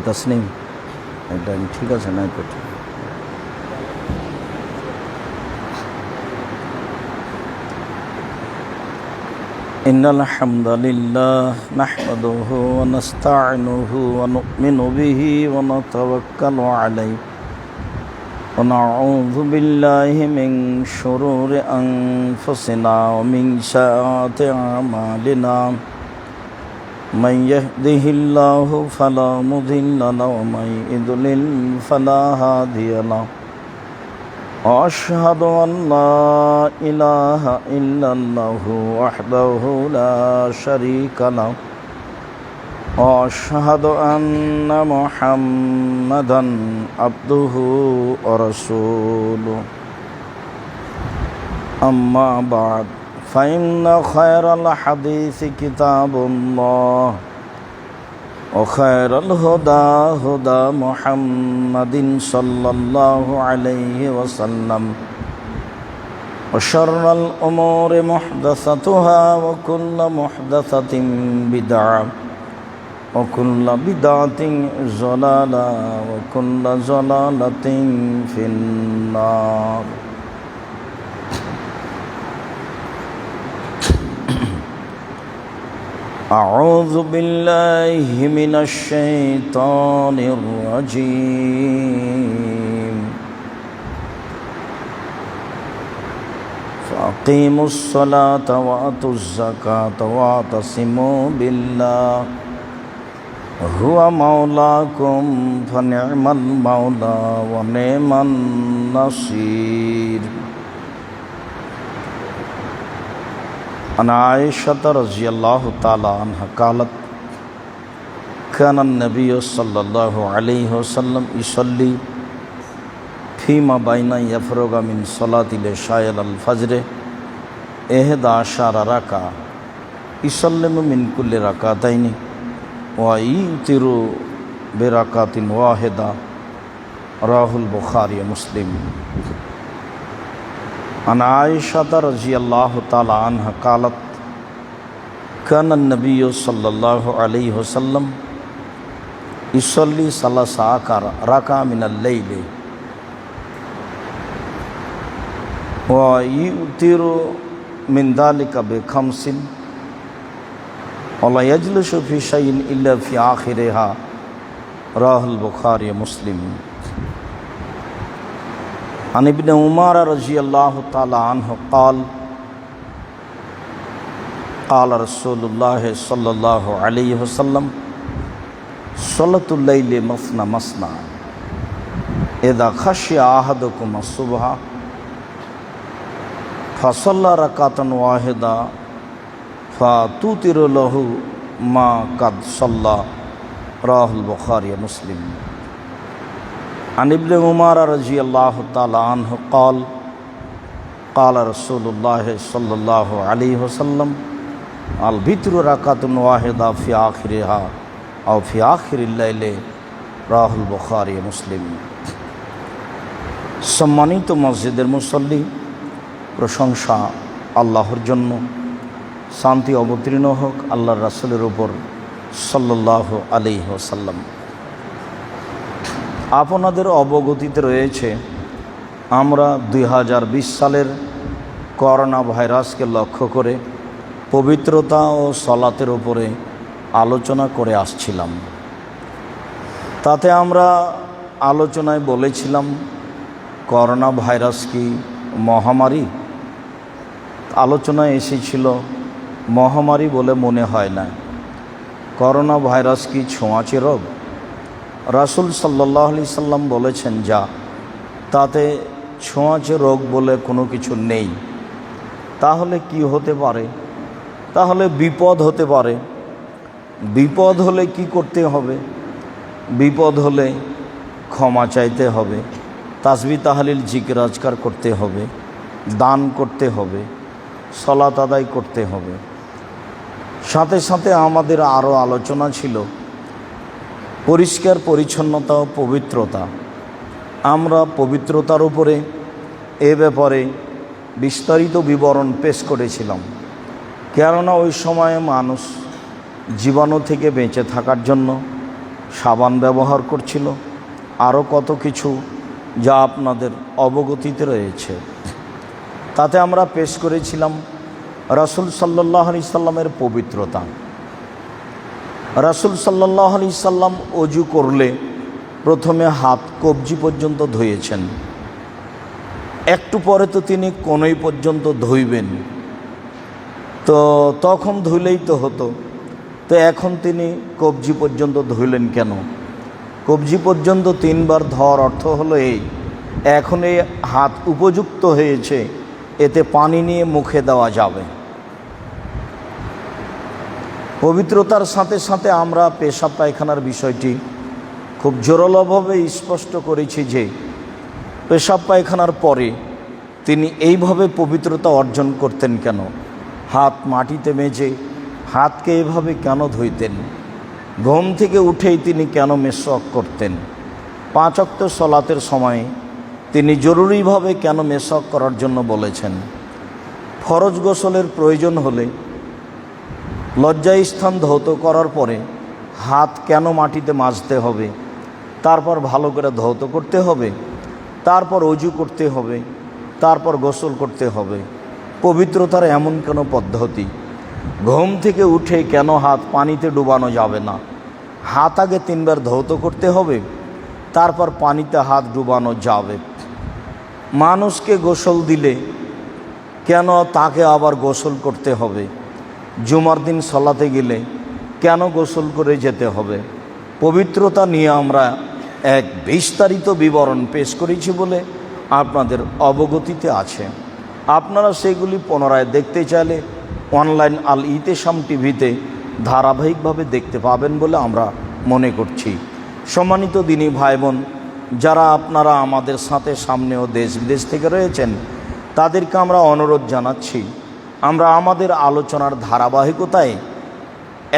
তসনিম এটা ঠিক আছে না? ইন্নাল হামদালিল্লাহ নাহমাদুহু ওয়া নাস্তাঈনুহু ওয়া নু'মিনু বিহি ওয়া নাতাওয়াক্কালু আলাইহি ওয়া নাউযু বিল্লাহি মিন শুরুরি আনফুসিনা ওয়া মিন সাইয়্যাতি আমালিনা من يهده الله فلا مضل له ومن يضلل فلا هادي له وأشهد أن لا إله إلا الله وحده لا شريك له وأشهد أن محمدا عبده ورسوله أما بعد فإن خير الحديث كتاب الله وخير الهدى هدى محمد صلى الله عليه وسلم وشر الأمور محدثاتها وكل محدثة بدعة وكل بدعة ضلالة وكل ضلالة في النار أعوذ بالله من الشيطان الرجيم فأقيموا الصلاة وآتوا الزكاة واعتصموا بالله هو مولاكم فنعم المولى ونعم النصير عن عائشة رضي الله تعالى عنها قالت كان النبي صلى الله عليه وسلم يصلي فيما بين يفرغ من صلاة العشاء إلى الفجر 11 ركعة يسلم من كل ركعتين ويوتر بركعة واحدة رواه البخاري ومسلم عن عائشة رضي الله تعالى عنها قالت كان النبي صلى الله عليه وسلم يصلي 13 ركعة من الليل ويؤتر من ذلك ب5 ولا يجلس في شيء إلا في آخرها رواه البخاري ومسلم عن ابن عمر رضي الله تعالى عنه قال قال رسول الله صلى الله عليه وسلم صلاة الليل مثنى مثنى إذا خشي أحدكم الصبح فصلى ركعة واحدة فتوتر له ما قد صلى رواه البخاري ومسلم عن ابن عمر رضي الله تعالى عنه قال قال رسول الله صلى الله عليه وسلم البتر ركعة واحدة في آخرها أو في آخر الليل رواه البخاري ومسلم সম্মানিত মসজিদের মুসল্লি, প্রশংসা আল্লাহর জন্য, শান্তি অবতীর্ণ হোক আল্লাহর রাসূলের উপর সাল্লাল্লাহু আলাইহি ওয়াসাল্লাম। আপনাদের অবগতিতে রয়েছে আমরা 2020 সালের করোনা ভাইরাসকে লক্ষ্য করে পবিত্রতা ও সালাতের উপরে আলোচনা করে আসছিলাম। তাতে আমরা আলোচনায় বলেছিলাম করোনা ভাইরাস কি মহামারী? আলোচনায় এসেছিল মহামারী বলে মনে হয় না, করোনা ভাইরাস কি ছোঁয়াচে রোগ? রাসূল সাল্লাল্লাহু আলাইহি সাল্লাম বলেছেন যা, তাতে ছোঁয়াচে রোগ বলে কোনো কিছু নেই। তাহলে কি হতে পারে? তাহলে বিপদ হতে পারে। বিপদ হলে কি করতে হবে? বিপদ হলে ক্ষমা চাইতে হবে, তাসবিহ তাহলিল জিকির আজকার করতে হবে, দান করতে হবে, সালাত আদায় করতে হবে। সাথে সাথে আমাদের আরও আলোচনা ছিল পরিষ্কার পরিচ্ছন্নতা ও পবিত্রতা। আমরা পবিত্রতার উপরে এ ব্যাপারে বিস্তারিত বিবরণ পেশ করেছিলাম, কেননা ওই সময়ে মানুষ জীবাণু থেকে বেঁচে থাকার জন্য সাবান ব্যবহার করছিল, আরও কত কিছু যা আপনাদের অবগতিতে রয়েছে। তাতে আমরা পেশ করেছিলাম রাসূল সাল্লাল্লাহু আলাইহি সাল্লামের পবিত্রতা। রাসূল সাল্লাল্লাহু আলাইহি সাল্লাম ওযু করলে প্রথমে হাত কবজি পর্যন্ত ধুয়েছেন, একটু পরে তো তিনি কোনই পর্যন্ত ধুইবেন, তো তখন ধুইলেই তো হতো, তো এখন তিনি কবজি পর্যন্ত ধুইলেন কেন? কবজি পর্যন্ত 3 বার ধোয়ার অর্থ হলো এই, এখন এই হাত উপযুক্ত হয়েছে, এতে পানি নিয়ে মুখে দেওয়া যাবে। পবিত্রতার সাথে সাথে আমরা পেশাব পায়খানার বিষয়টি খুব জোরালোভাবে স্পষ্ট করেছি যে পেশাব পায়খানার পরে তিনি এইভাবে পবিত্রতা অর্জন করতেন কেন? হাত মাটিতে মেজে হাতকে এভাবে কেন ধুইতেন? ঘুম থেকে উঠেই তিনি কেন মেসওয়াক করতেন? 5 ওয়াক্ত সলাতের সময় তিনি জরুরিভাবে কেন মেসওয়াক করার জন্য বলেছেন? ফরজ গোসলের প্রয়োজন হলে লজ্জাস্থান ধৌত করার পরে হাত কেন মাটিতে মাজতে হবে? তারপর ভালো করে ধৌত করতে হবে, তারপর অজু করতে হবে, তারপর গোসল করতে হবে। পবিত্রতার এমন কোনো পদ্ধতি? ঘুম থেকে উঠে কেন হাত পানিতে ডুবানো যাবে না? হাত আগে 3 বার ধৌত করতে হবে, তারপর পানিতে হাত ডুবানো যাবে। মানুষকে গোসল দিলে কেন তাকে আবার গোসল করতে হবে? জুমার দিন সলাতে গেলে কেন গোসল করে যেতে হবে? পবিত্রতা নিয়ে আমরা এক বিস্তারিত বিবরণ পেশ করেছি বলে আপনাদের অবগতিতে আছে। আপনারা সেগুলি পুনরায় দেখতে চাইলে অনলাইন আল ইতেশাম টিভিতে ধারাবাহিকভাবে দেখতে পাবেন বলে আমরা মনে করছি। সম্মানিত দিনী ভাই বোন, যারা আপনারা আমাদের সাথে সামনেও দেশ বিদেশ থেকে রয়েছেন, তাদেরকে আমরা অনুরোধ জানাচ্ছি, আমরা আমাদের আলোচনার ধারাবাহিকতায়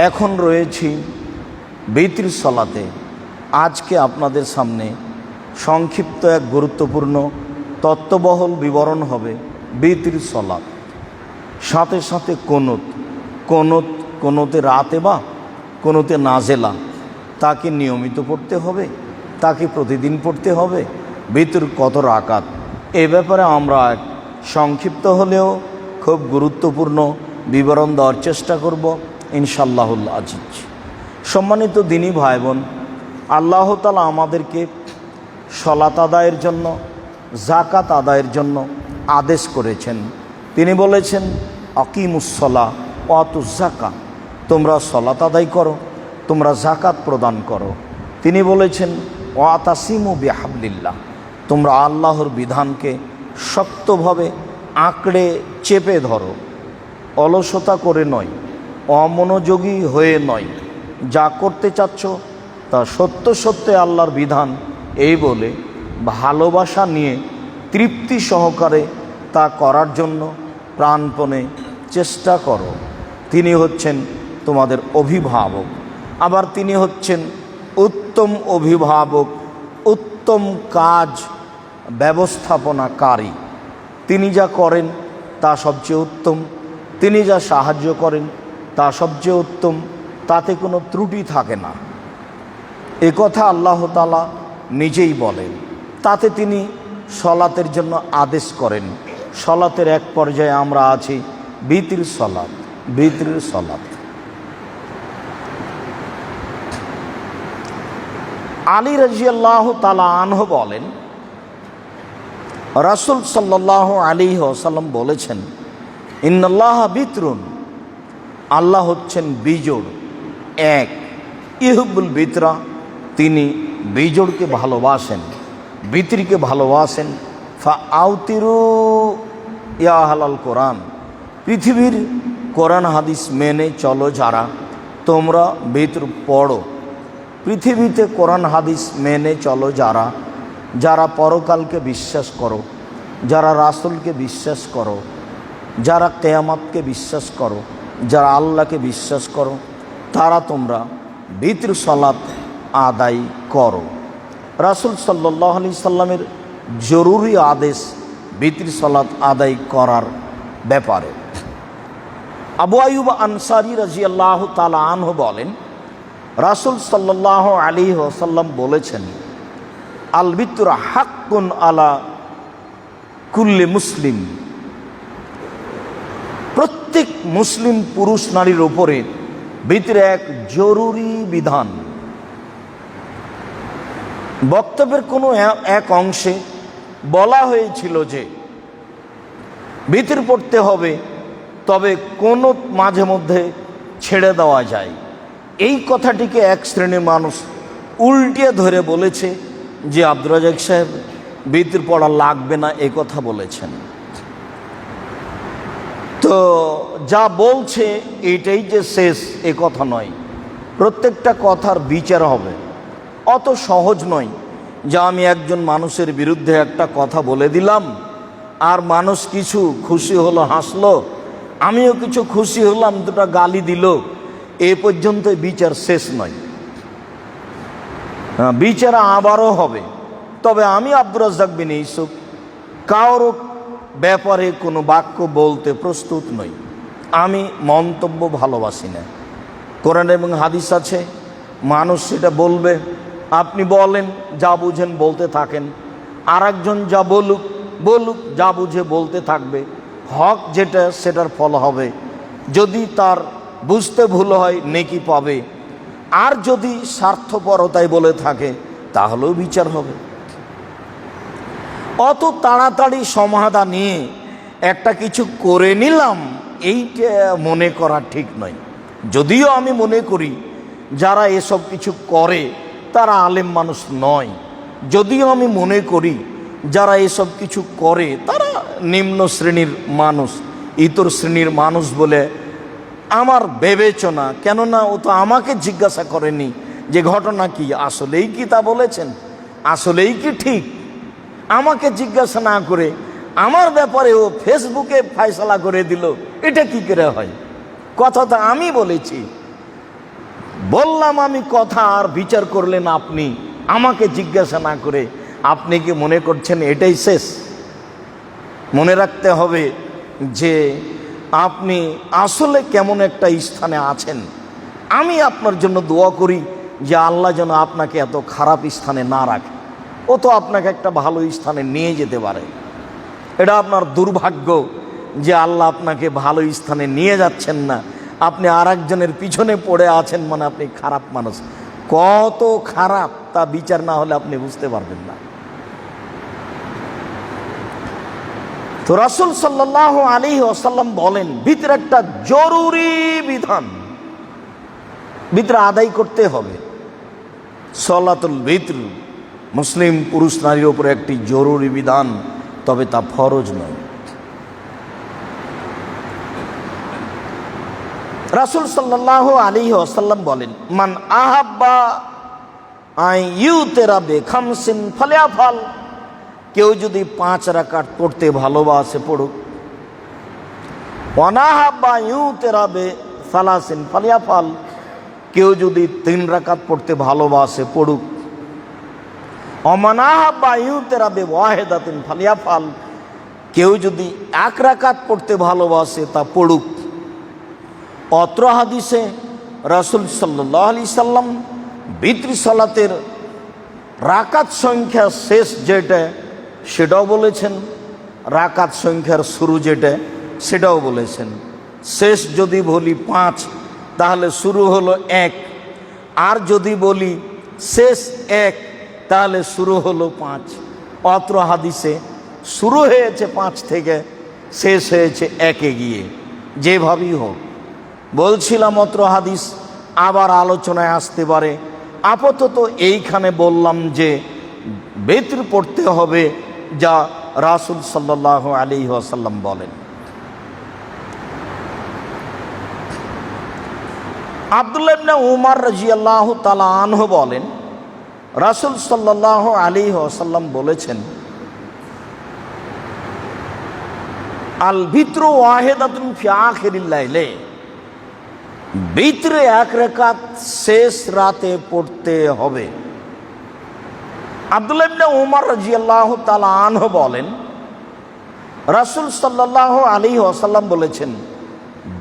এখন রয়েছি বিতির সলাতে। আজকে আপনাদের সামনে সংক্ষিপ্ত এক গুরুত্বপূর্ণ তত্ত্ববহুল বিবরণ হবে বিতির সলাত। সাথে সাথে কোনোতে রাতে বা কোনোতে নাজেলা, তাকে নিয়মিত পড়তে হবে, তাকে প্রতিদিন পড়তে হবে। বিতির কত রাকাত, এ ব্যাপারে আমরা এক সংক্ষিপ্ত হলেও খুব গুরুত্বপূর্ণ বিবরণ দেওয়ার চেষ্টা করব ইনশাআল্লাহুল আজিজ। সম্মানিত দিনী ভাই বোন, আল্লাহ তাআলা আমাদেরকে সলাত আদায়ের জন্য, যাকাত আদায়ের জন্য আদেশ করেছেন। তিনি বলেছেন আকিমুসসালাহ ওয়া আতুজ যাকাত, তোমরা সলাত আদায় করো, তোমরা যাকাত প্রদান করো। তিনি বলেছেন ওয়াতাসিমু বিহাবলিল্লাহ, তোমরা আল্লাহর বিধানকে শক্তভাবে আঁকড়ে চেপে ধরো, অলসতা করে নয়, অমনোযোগী হয়ে নয়, যা করতে চাচ্ছ তা সত্য সত্যে আল্লাহর বিধান এই বলে ভালোবাসা নিয়ে তৃপ্তি সহকারে তা করার জন্য প্রাণপণে চেষ্টা করো। তিনি হচ্ছেন তোমাদের অভিভাবক, আবার তিনি হচ্ছেন উত্তম অভিভাবক, উত্তম কাজ ব্যবস্থাপনাকারী। তিনি যা করেন তা সবচেয়ে উত্তম, তিনি যা সাহায্য করেন তা সবচেয়ে উত্তম, তাতে কোনো ত্রুটি থাকে না। এ কথা আল্লাহ তাআলা নিজেই বলেন। তাতে তিনি সলাতের জন্য আদেশ করেন। সলাতের এক পর্যায়ে আমরা আছি বিতির সলাত, বিতির সলাত। আলী রাদিয়াল্লাহু তাআলা আনহু বলেন, রাসূল সাল্লাল্লাহু আলাইহি ওয়াসাল্লাম বলেছেন, ইন্নাল্লাহা বিতরুন, আল্লাহ হচ্ছেন বিজোড় এক। ইহুব্বুল বিতরা, তিনি বিজোড়কে ভালোবাসেন, বিতরিকে ভালোবাসেন। ফা আউতিরু ইয়া আহলাল কোরআন, পৃথিবীর কোরআন হাদিস মেনে চলো যারা, তোমরা বিতর পড়ো। পৃথিবীতে কোরআন হাদিস মেনে চলো যারা, যারা পরকালকে বিশ্বাস করো, যারা রাসূলকে বিশ্বাস করো, যারা কিয়ামতকে বিশ্বাস করো, যারা আল্লাহকে বিশ্বাস করো, তারা তোমরা বিতর সালাত আদায় করো। রাসূল সাল্লাল্লাহু আলাইহি সাল্লামের জরুরি আদেশ বিতর সালাত আদায় করার ব্যাপারে। আবু আইয়ুব আনসারী রাদিয়াল্লাহু তাআলা আনহু বলেন, রাসূল সাল্লাল্লাহু আলাইহি ওয়াসাল্লাম বলেছেন, আল বিতর হাক্কুন আলা কুল্লি মুসলিম, প্রত্যেক মুসলিম পুরুষ নারীর ওপরে বিতর এক জরুরি বিধান। বক্তব্যের কোনো এক অংশে বলা হয়েছিল যে বিতর পড়তে হবে, তবে কোনো মাঝে মধ্যে ছেড়ে দেওয়া যায়। এই কথাটিকে এক শ্রেণীর মানুষ উল্টিয়ে ধরে বলেছে যে আব্দুর রাজ্জাক সাহেব বিতর পড়া লাগবে না, এ কথা বলেছেন। তো যা বলছে এটাই যে শেষ, এ কথা নয়। প্রত্যেকটা কথার বিচার হবে। অত সহজ নয় যে আমি একজন মানুষের বিরুদ্ধে একটা কথা বলে দিলাম, আর মানুষ কিছু খুশি হলো, হাসলো, আমিও কিছু খুশি হলাম, দুটা গালি দিল, এ পর্যন্ত বিচার শেষ নয়। বিচার আবারও হবে। তবে আমি আব্দুর রাজ্জাক বিন ইউসুফ কারো ব্যাপারে কোনো বাক্য বলতে প্রস্তুত নই। আমি মন্তব্য ভালোবাসি না। কোরআন এবং হাদিস আছে, মানুষ সেটা বলবে, আপনি বলেন, যা বুঝেন বলতে থাকেন, আর একজন যা বলুক বলুক, যা বুঝে বলতে থাকবে। হক যেটা সেটার ফল হবে। যদি তার বুঝতে ভুল হয় নেকি পাবে, আর যদি স্বার্থপরতায় বলে থাকে তাহলেও বিচার হবে। অত তাড়াতাড়ি সমাধান নিয়ে একটা কিছু করে নিলাম, এইটা মনে করা ঠিক নয়। যদিও আমি মনে করি যারা এসব কিছু করে তারা আলেম মানুষ নয়, যদিও আমি মনে করি যারা এসব কিছু করে তারা নিম্ন শ্রেণীর মানুষ, ইতর শ্রেণীর মানুষ বলে আমার বিবেচনা। কেননা ও তো আমাকে জিজ্ঞাসা করেনি যে ঘটনা কি, আসলেই কি তা বলেছেন, আসলেই কি ঠিক। আমাকে জিজ্ঞাসা না করে আমার ব্যাপারে ও ফেসবুকে ফয়সালা করে দিল, এটা কি করে হয়? কথা তো আমি বলেছি, বললাম আমি কথা, আর বিচার করলেন আপনি আমাকে জিজ্ঞাসা না করে। আপনি কি মনে করছেন এটাই শেষ? মনে রাখতে হবে যে আপনি আসলে কেমন একটা স্থানে আছেন। আমি আপনার জন্য দোয়া করি যে আল্লাহ যেন আপনাকে এত খারাপ স্থানে না রাখে। ও তো আপনাকে একটা ভালো স্থানে নিয়ে যেতে পারে। এটা আপনার দুর্ভাগ্য যে আল্লাহ আপনাকে ভালো স্থানে নিয়ে যাচ্ছেন না, আপনি আর একজনের পিছনে পড়ে আছেন, মানে আপনি খারাপ মানুষ। কত খারাপ তা বিচার না হলে আপনি বুঝতে পারবেন না। তো রাসূল সাল্লাল্লাহু আলাইহি ওয়াসাল্লাম বলেন, বিতর একটা জরুরি বিধান, বিতর আদায় করতে হবে। সালাতুল বিতর মুসলিম পুরুষ নারীর উপরে একটি জরুরি বিধান, তবে তা ফরজ নয়। রাসূল সাল্লাল্লাহু আলাইহি ওয়াসাল্লাম বলেন, মান আহাব্বা আন ইউতিরা বিখামসিন ফালিয়াফাল, কেউ যদি 5 রাকাত পড়তে ভালোবাসে পড়ুক। ওয়ানাহাব্বা ইউতিরা বিসালাসিন ফালিয়াফাল, কেউ যদি 3 রাকাত পড়তে ভালোবাসে পড়ুক। ওমানাহাব্বা ইউতিরা বিওয়াহিদাতিন ফালিয়াফাল, কেউ যদি 1 রাকাত পড়তে ভালোবাসে তা পড়ুক। অত্র হাদিসে রাসূল সাল্লাল্লাহু আলাইহি সাল্লাম বিতর সালাতের রাকাত সংখ্যা শেষ যেটা সেটাও বলেছেন, রাকাত সংখ্যার শুরু যেটা সেটাও বলেছেন। শেষ যদি বলি 5 তাহলে শুরু হলো 1, আর যদি বলি শেষ 1 তাহলে শুরু হলো 5। অত্র হাদিসে শুরু হয়েছে 5 থেকে, শেষ হয়েছে 1-এ গিয়ে। যেভাবেই হোক, বলছিলাম অত্র হাদিস আবার আলোচনায় আসতে পারে। আপাতত এইখানে বললাম যে বিতর পড়তে হবে, যা রাসূল সাল্লাল্লাহু আলাইহি ওয়াসাল্লাম বলেন। আব্দুল্লাহ ইবনে উমর রাদিয়াল্লাহু তাআলা আনহু বলেন, রাসূল সাল্লাল্লাহু আলাইহি ওয়াসাল্লাম বলেছেন, আল ভিতর ওয়াহেদাতুন ফি আখিরিল লাইলে, ভিতরে এক রাকাত শেষ রাতে পড়তে হবে। আব্দুল্লাহ ইবনে ওমর রাদিয়াল্লাহু তাআলা আনহু বলেন, রাসূল সাল্লাল্লাহু আলাইহি ওয়াসাল্লাম বলেছেন,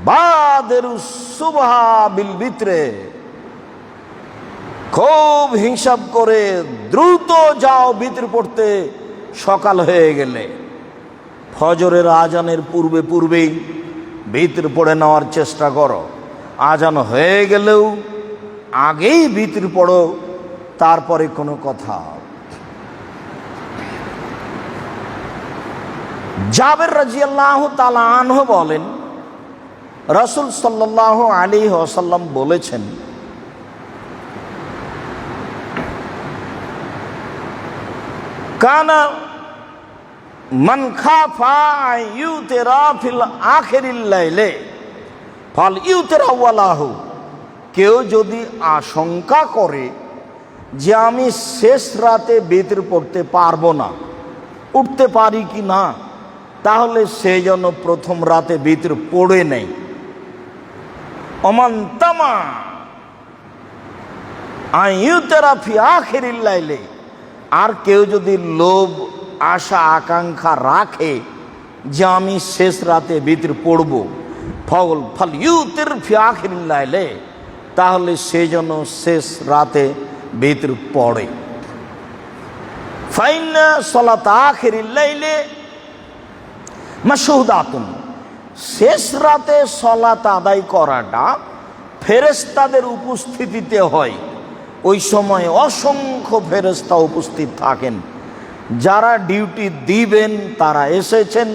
বাদিরুস সুবহা বিল ভিতরে, খুব হিসাব করে দ্রুত যাও ভিতর পড়তে, সকাল হয়ে গেলে। ফজরের আজানের পূর্বে পূর্বেই ভিতর পড়ে নেওয়ার চেষ্টা করো। আজান হয়ে গেলেও আগেই ভিতর পড়ো, তারপরে কোনো কথা। জাবের রাদিয়াল্লাহু তাআলা আনহু বলেন, রাসূল সাল্লাল্লাহু আলাইহি ওয়াসাল্লাম বলেছেন, কানা মান খাফা ইউতিরা ফিল আখিরিল লাইলে ফাল ইউতিরা ওয়ালাহু, কেউ যদি আশঙ্কা করে যে আমি শেষ রাতে ভিতর পড়তে পারবো না, উঠতে পারি কি না, তাহলে সে যেন প্রথম রাতে ভিতর পড়ে নেই। ওমান তামা আইয়ুতারা ফি আখিরিল লাইলে, আর কেউ যদি লোভ আশা আকাঙ্ক্ষা রাখে যে আমি শেষ রাতে ভিতর পড়ব, ফাল ইউতির ফি আখিরিল লাইলে, তাহলে সে যেন শেষ রাতে ভিতর পড়ে। ফাইন্না সালাত আখিরিল লাইলে মাশহুদাতুন, শেষ রাতে সালাত আদায় করাটা ফেরেশতাদের উপস্থিতিতে হয়। ওই সময় অসংখ্য ফেরেশতা উপস্থিত থাকেন, যারা ডিউটি দিবেন তারা এসেছেন,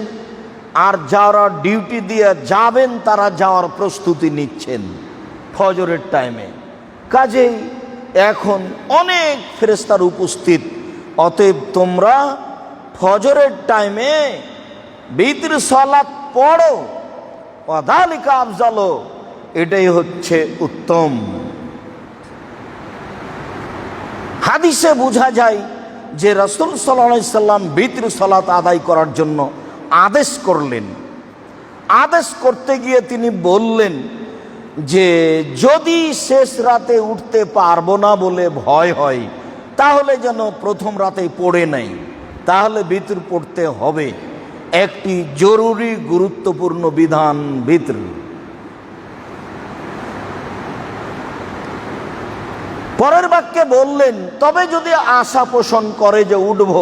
আর যারা ডিউটি দিয়ে যাবেন তারা যাওয়ার প্রস্তুতি নিচ্ছেন ফজরের টাইমে। কাজেই এখন অনেক ফেরেশতার উপস্থিত। অতএব তোমরা ফজরের টাইমে ভিতর সালাত পড়ো, ওয়াযালিকা আফজালু, এটাই হচ্ছে উত্তম। হাদিসে বোঝা যায় যে রাসূল সাল্লাল্লাহু আলাইহি সাল্লাম ভিতর সালাত আদায় করার জন্য আদেশ করলেন। আদেশ করতে গিয়ে তিনি বললেন যে যদি শেষ রাতে উঠতে পারবো না বলে ভয় হয়, তাহলে যেন প্রথম রাতেই পড়ে নেই, তাহলে ভিতর পড়তে হবে। একটি জরুরি গুরুত্বপূর্ণ বিধান ভিতর। পরের বাক্যে বললেন, তবে যদি আশা পোষণ করে যে উঠব,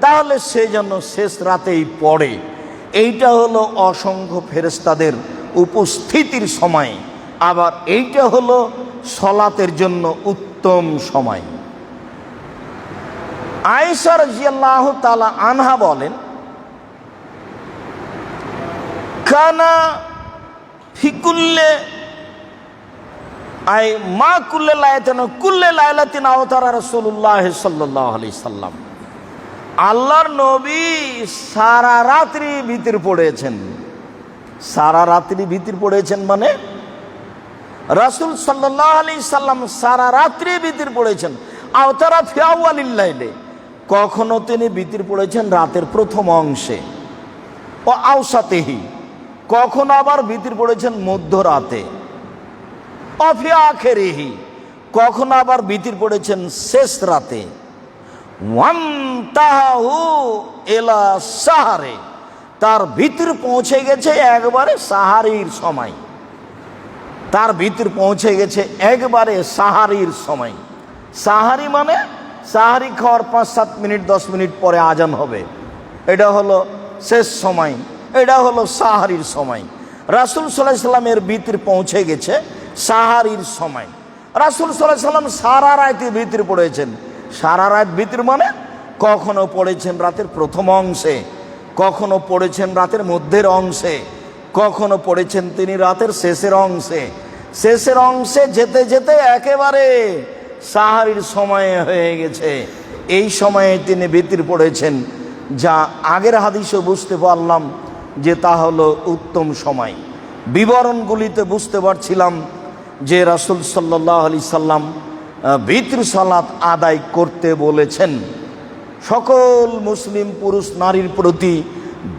তাহলে সে যেন শেষ রাতেই পড়ে। এইটা হলো অসংখ্য ফেরেশতাদের উপস্থিতির সময়, আবার এইটা হলো সলাতের জন্য উত্তম সময়। আয়েশা রাদিয়াল্লাহু তাআলা আনহা বলেন, কানা ফিকুল্লে আই মা কুল্লে লাইলাতিন কুল্লে লাইলাতিন আওতারা রাসূলুল্লাহ সাল্লাল্লাহু আলাইহি সাল্লাম, আল্লাহর নবী সারা রাত্রি ভিতর পড়েছেন। সারা রাত্রি ভিতর পড়েছেন মানে রাসূল সাল্লাল্লাহু আলাইহি সাল্লাম সারা রাত্রি ভিতর পড়েছেন। আওতারা ফি আউয়ালিল লাইলে, কখনো তিনি ভিতর পড়েছেন রাতের প্রথম অংশে, ও আওসাতেহি, কখনো আবার ভিতর পড়েছেন মধ্যরাতে, অফি আখিরিহি, কখনো আবার ভিতর পড়েছেন শেষ রাতে, ওয়ান্তাহু ইলা সাহারে, তার ভিতর পৌঁছে গেছে একবারে সাহারির সময়, তার ভিতর পৌঁছে গেছে একবারে সাহারির সময়। সাহারি মানে সাহারি খাওয়ার 5-7 মিনিট 10 মিনিট পরে আজান হবে, এটা হলো শেষ সময়, এটা হলো সাহারির সময়। রাসূল সাল্লাল্লাহু আলাইহি সাল্লামের ভিতর পৌঁছে গেছে সাহারির সময়। রাসূল সাল্লাল্লাহু আলাইহি সাল্লাম সারা রাতে ভিতর পড়েছেন। সারা রাত ভিতর মানে কখনো পড়েছেন রাতের প্রথম অংশে, কখনো পড়েছেন রাতের মধ্যের অংশে, কখনো পড়েছেন তিনি রাতের শেষের অংশে। শেষের অংশে যেতে যেতে একেবারে সাহারির সময় হয়ে গেছে, এই সময়ে তিনি ভিতর পড়েছেন, যা আগের হাদিসে বুঝতে পারলাম যে তা হলো উত্তম সময়। বিবরণগুলিতে বুঝতে পারছিলাম যে রাসূল সাল্লাল্লাহু আলাইহি সাল্লাম ভিতর সালাত আদায় করতে বলেছেন। সকল মুসলিম পুরুষ নারীর প্রতি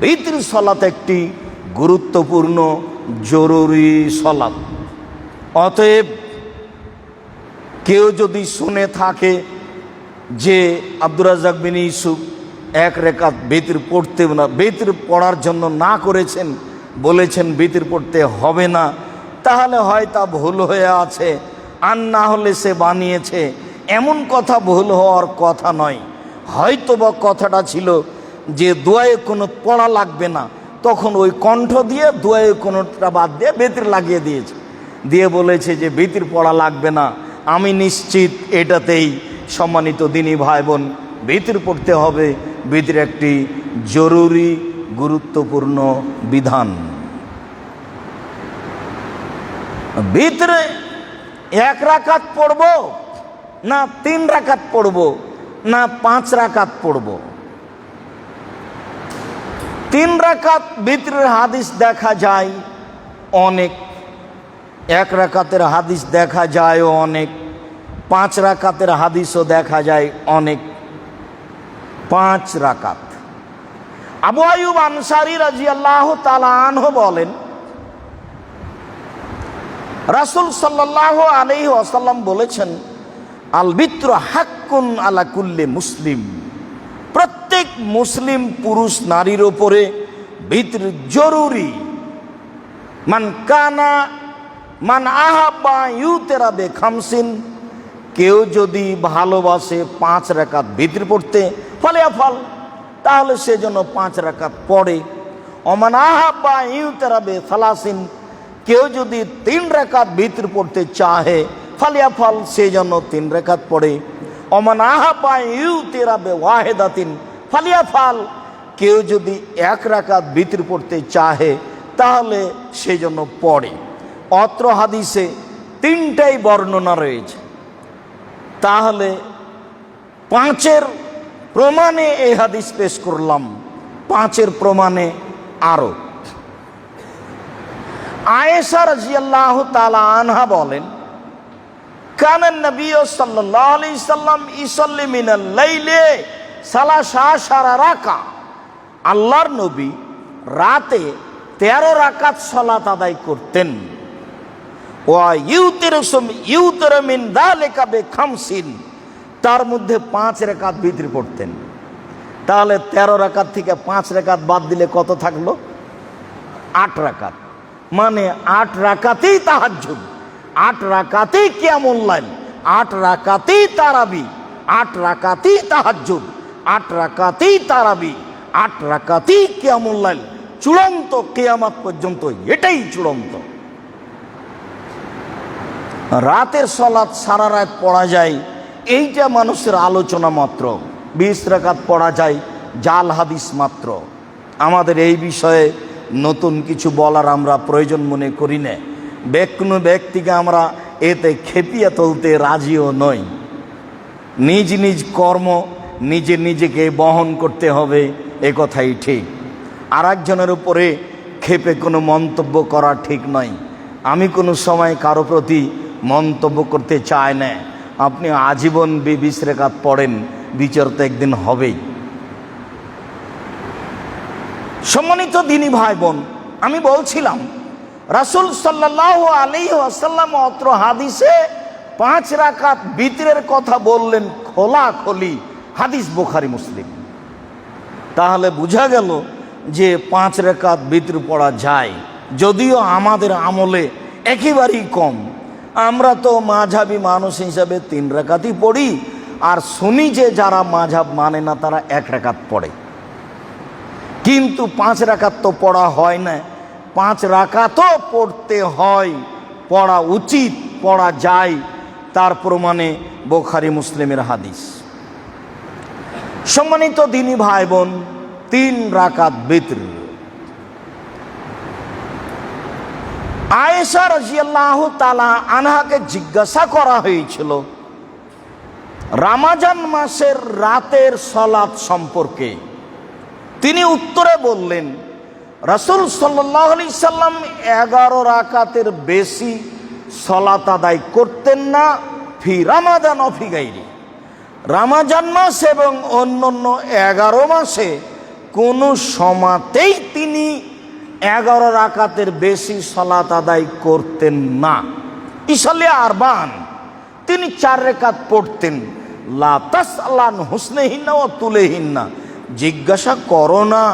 বিতর সালাত একটি গুরুত্বপূর্ণ জরুরি সালাত। অতএব কেউ যদি শুনে থাকে যে আব্দুর রাজ্জাক বিন ইউসুফ এক রাকাত বিতর পড়তে না, বিতর পড়ার জন্য না করেছেন, বলেছেন বিতর পড়তে হবে না, তাহলে হয় তা ভুল হয়ে আছে, আর না হলে সে বানিয়েছে। এমন কথা ভুল হওয়ার কথা নয়। হয়তো বা কথাটা ছিল যে দোয়ায়ে কুনুত পড়া লাগবে না, তখন ওই কণ্ঠ দিয়ে দোয়ায়ে কুনুতটা বাদ দিয়ে বিতর লাগিয়ে দিয়েছে, দিয়ে বলেছে যে বিতর পড়া লাগবে না। আমি নিশ্চিত এটাতেই সম্মানিত দিনী ভাই বোন বিতর পড়তে হবে। বিতর একটি জরুরি গুরুত্বপূর্ণ বিধান। বিতরে এক রাকাত পড়ব না 3 রাকাত পড়ব না 5 রাকাত পড়ব? 3 রাকাত বিতরের হাদিস দেখা যায় অনেক, 1 রাকাতের হাদিস দেখা যায় অনেক, 5 রাকাতের হাদিসও দেখা যায় অনেক। 5 রাকাত। আবু আইয়ুব আনসারী রাদিয়াল্লাহু তাআলা আনহু বলেন, রাসূল সাল্লাল্লাহু আলাইহি ওয়াসাল্লাম বলেছেন, আল বিত্র হাক্কুন আলা কুল্লি মুসলিম, প্রত্যেক মুসলিম পুরুষ নারীর উপরে বিতর জরুরি। মান আহাব্বা ইউতেরা বে খামসিন, কেউ যদি ভালোবাসে 5 রাকাত বিতর পড়তে, ফালিয়াফাল, তাহলে সে যেন 5 রাকাত পড়ে। ওমান আহাব্বা ইউতেরা বে সালাসিন, কেউ যদি 3 রাকাত বিতর পড়তে চাহে, ফালিয়াফাল, সে যেন 3 রাকাত পড়ে। ওমান আহাব্বা ইউতেরা বে ওয়াহিদাতিন ফালিয়াফাল, কেউ যদি 1 রাকাত বিতর পড়তে চাহে তাহলে সে যেন পড়ে। অত্র হাদিসে 3টাই বর্ণনা রয়েছে। তাহলে 5-এর প্রমাণে এই হাদিস পেশ করলাম, 5-এর প্রমাণে আরো। আয়েশা রাদিয়াল্লাহু তাআলা আনহা বলেন, কানান নবী সাল্লাল্লাহু আলাইহি সাল্লাম ইসাল্লি মিনাল লাইলি সালাসা রাকা, আল্লাহর নবী রাতে 13 রাকাত সালাত আদায় করতেন। ওয়া ইউতিরু মিন যালিকা বে খামসিন, তার মধ্যে 5 রাকাত বিতর পড়তেন। তাহলে 13 রাকাত থেকে 5 রাকাত বাদ দিলে কত থাকলো? 8 রাকাত। মানে 8 রাকাতেই তাহাজ্জুদ, 8 রাকাতেই কিয়ামুল লাইল, 8 রাকাতেই তারাবি, 8 রাকাতেই তাহাজ্জুদ, 8 রাকাতেই তারাবি, 8 রাকাতেই কিয়ামুল লাইল, চূড়ান্ত কিয়ামত পর্যন্ত এটাই চূড়ান্ত। রাতের সালাত সারা রাত পড়া যায়, এইটা মানুষের আলোচনা মাত্র। 20 রাকাত পড়া যায়, জাল হাদিস মাত্র। আমাদের এই বিষয়ে নতুন কিছু বলার আমরা প্রয়োজন মনে করি না। কোনো ব্যক্তিকে আমরা এতে খেপিয়ে তুলতে রাজিও নই। নিজ নিজ কর্ম নিজেকে বহন করতে হবে, এ কথাই ঠিক। আর একজনের উপরে খেপে কোনো মন্তব্য করা ঠিক নয়। আমি কোনো সময় কারো প্রতি মন্তব্য করতে চাই না। আপনি আজীবন 20 রাকাত পড়েন, বিচার তো একদিন হবেই। সম্মানিত দিনী ভাই বোন, আমি বলছিলাম রাসূল সাল্লাল্লাহু আলাইহি ওয়াসাল্লাম অত্র হাদিসে 5 রাকাত বিতরের কথা বললেন খোলাখুলি, হাদিস বুখারী মুসলিম। তাহলে বোঝা গেল যে 5 রাকাত বিতর পড়া যায়, যদিও আমাদের আমলে একেবারেই কম। আমরা তো মাঝহাবি মানুষ হিসাবে 3 রাকাতই পড়ি, আর শুনি যে যারা মাঝহাব মানে না তারা 1 রাকাত পড়ে। কিন্তু 5 রাকাত তো পড়া হয় না, 5 রাকাতও পড়তে হয়, পড়া উচিত, পড়া যায়। তার প্রমাণে বুখারী মুসলিমের হাদিস। সম্মানিত দিনী ভাই বোন, 3 রাকাত বিতর। আয়েশা রাদিয়াল্লাহু তাআলা আনহাকে জিজ্ঞাসা করা হয়েছিল রমজান মাসের রাতের সালাত সম্পর্কে। তিনি উত্তরে বললেন, রাসূল সাল্লাল্লাহু আলাইহি সাল্লাম 11 রাকাতের বেশি সালাত আদায় করতেন না, ফি রমাদান ও ফি গায়রি, রমজান মাস এবং অন্যান্য 11 মাসে কোনো সময়তেই তিনি 11 রাকাতের বেশি সালাত আদায় করতেন না। ইসালে আরবান, তিনি 4 রাকাত পড়তেন। লা তাসআলান হুসনেহিন্না ওয়া তুলেহিন্না, জিজ্ঞাসা করো না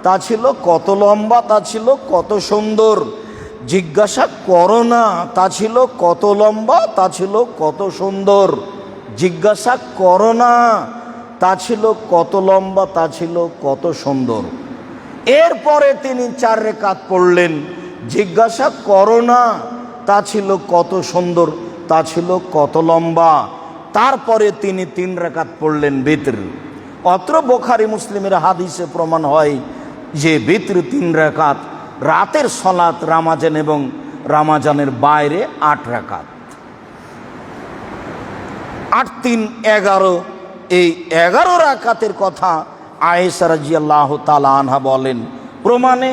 তা ছিল কত লম্বা, তা ছিল কত সুন্দর। জিজ্ঞাসা করো না তা ছিল কত লম্বা, তা ছিল কত সুন্দর। জিজ্ঞাসা করো না তা ছিল কত লম্বা, তা ছিল কত সুন্দর। এরপরে তিনি 4 রাকাত পড়লেন। জিজ্ঞাসা করো না তা ছিল কত সুন্দর, তা ছিল কত লম্বা। তারপরে তিনি 3 রাকাত পড়লেন বিতর। অত্র বুখারী মুসলিমের হাদিসে প্রমাণ হয় যে বিতর 3 রাকাত, রাতের সালাত রামাজান এবং রামাজানের বাইরে 8 রাকাত। 8 3 11, এই 11 রাকাতের কথা আয়েশা রাদিয়াল্লাহু তাআলা আনহা বলেন। প্রমাণে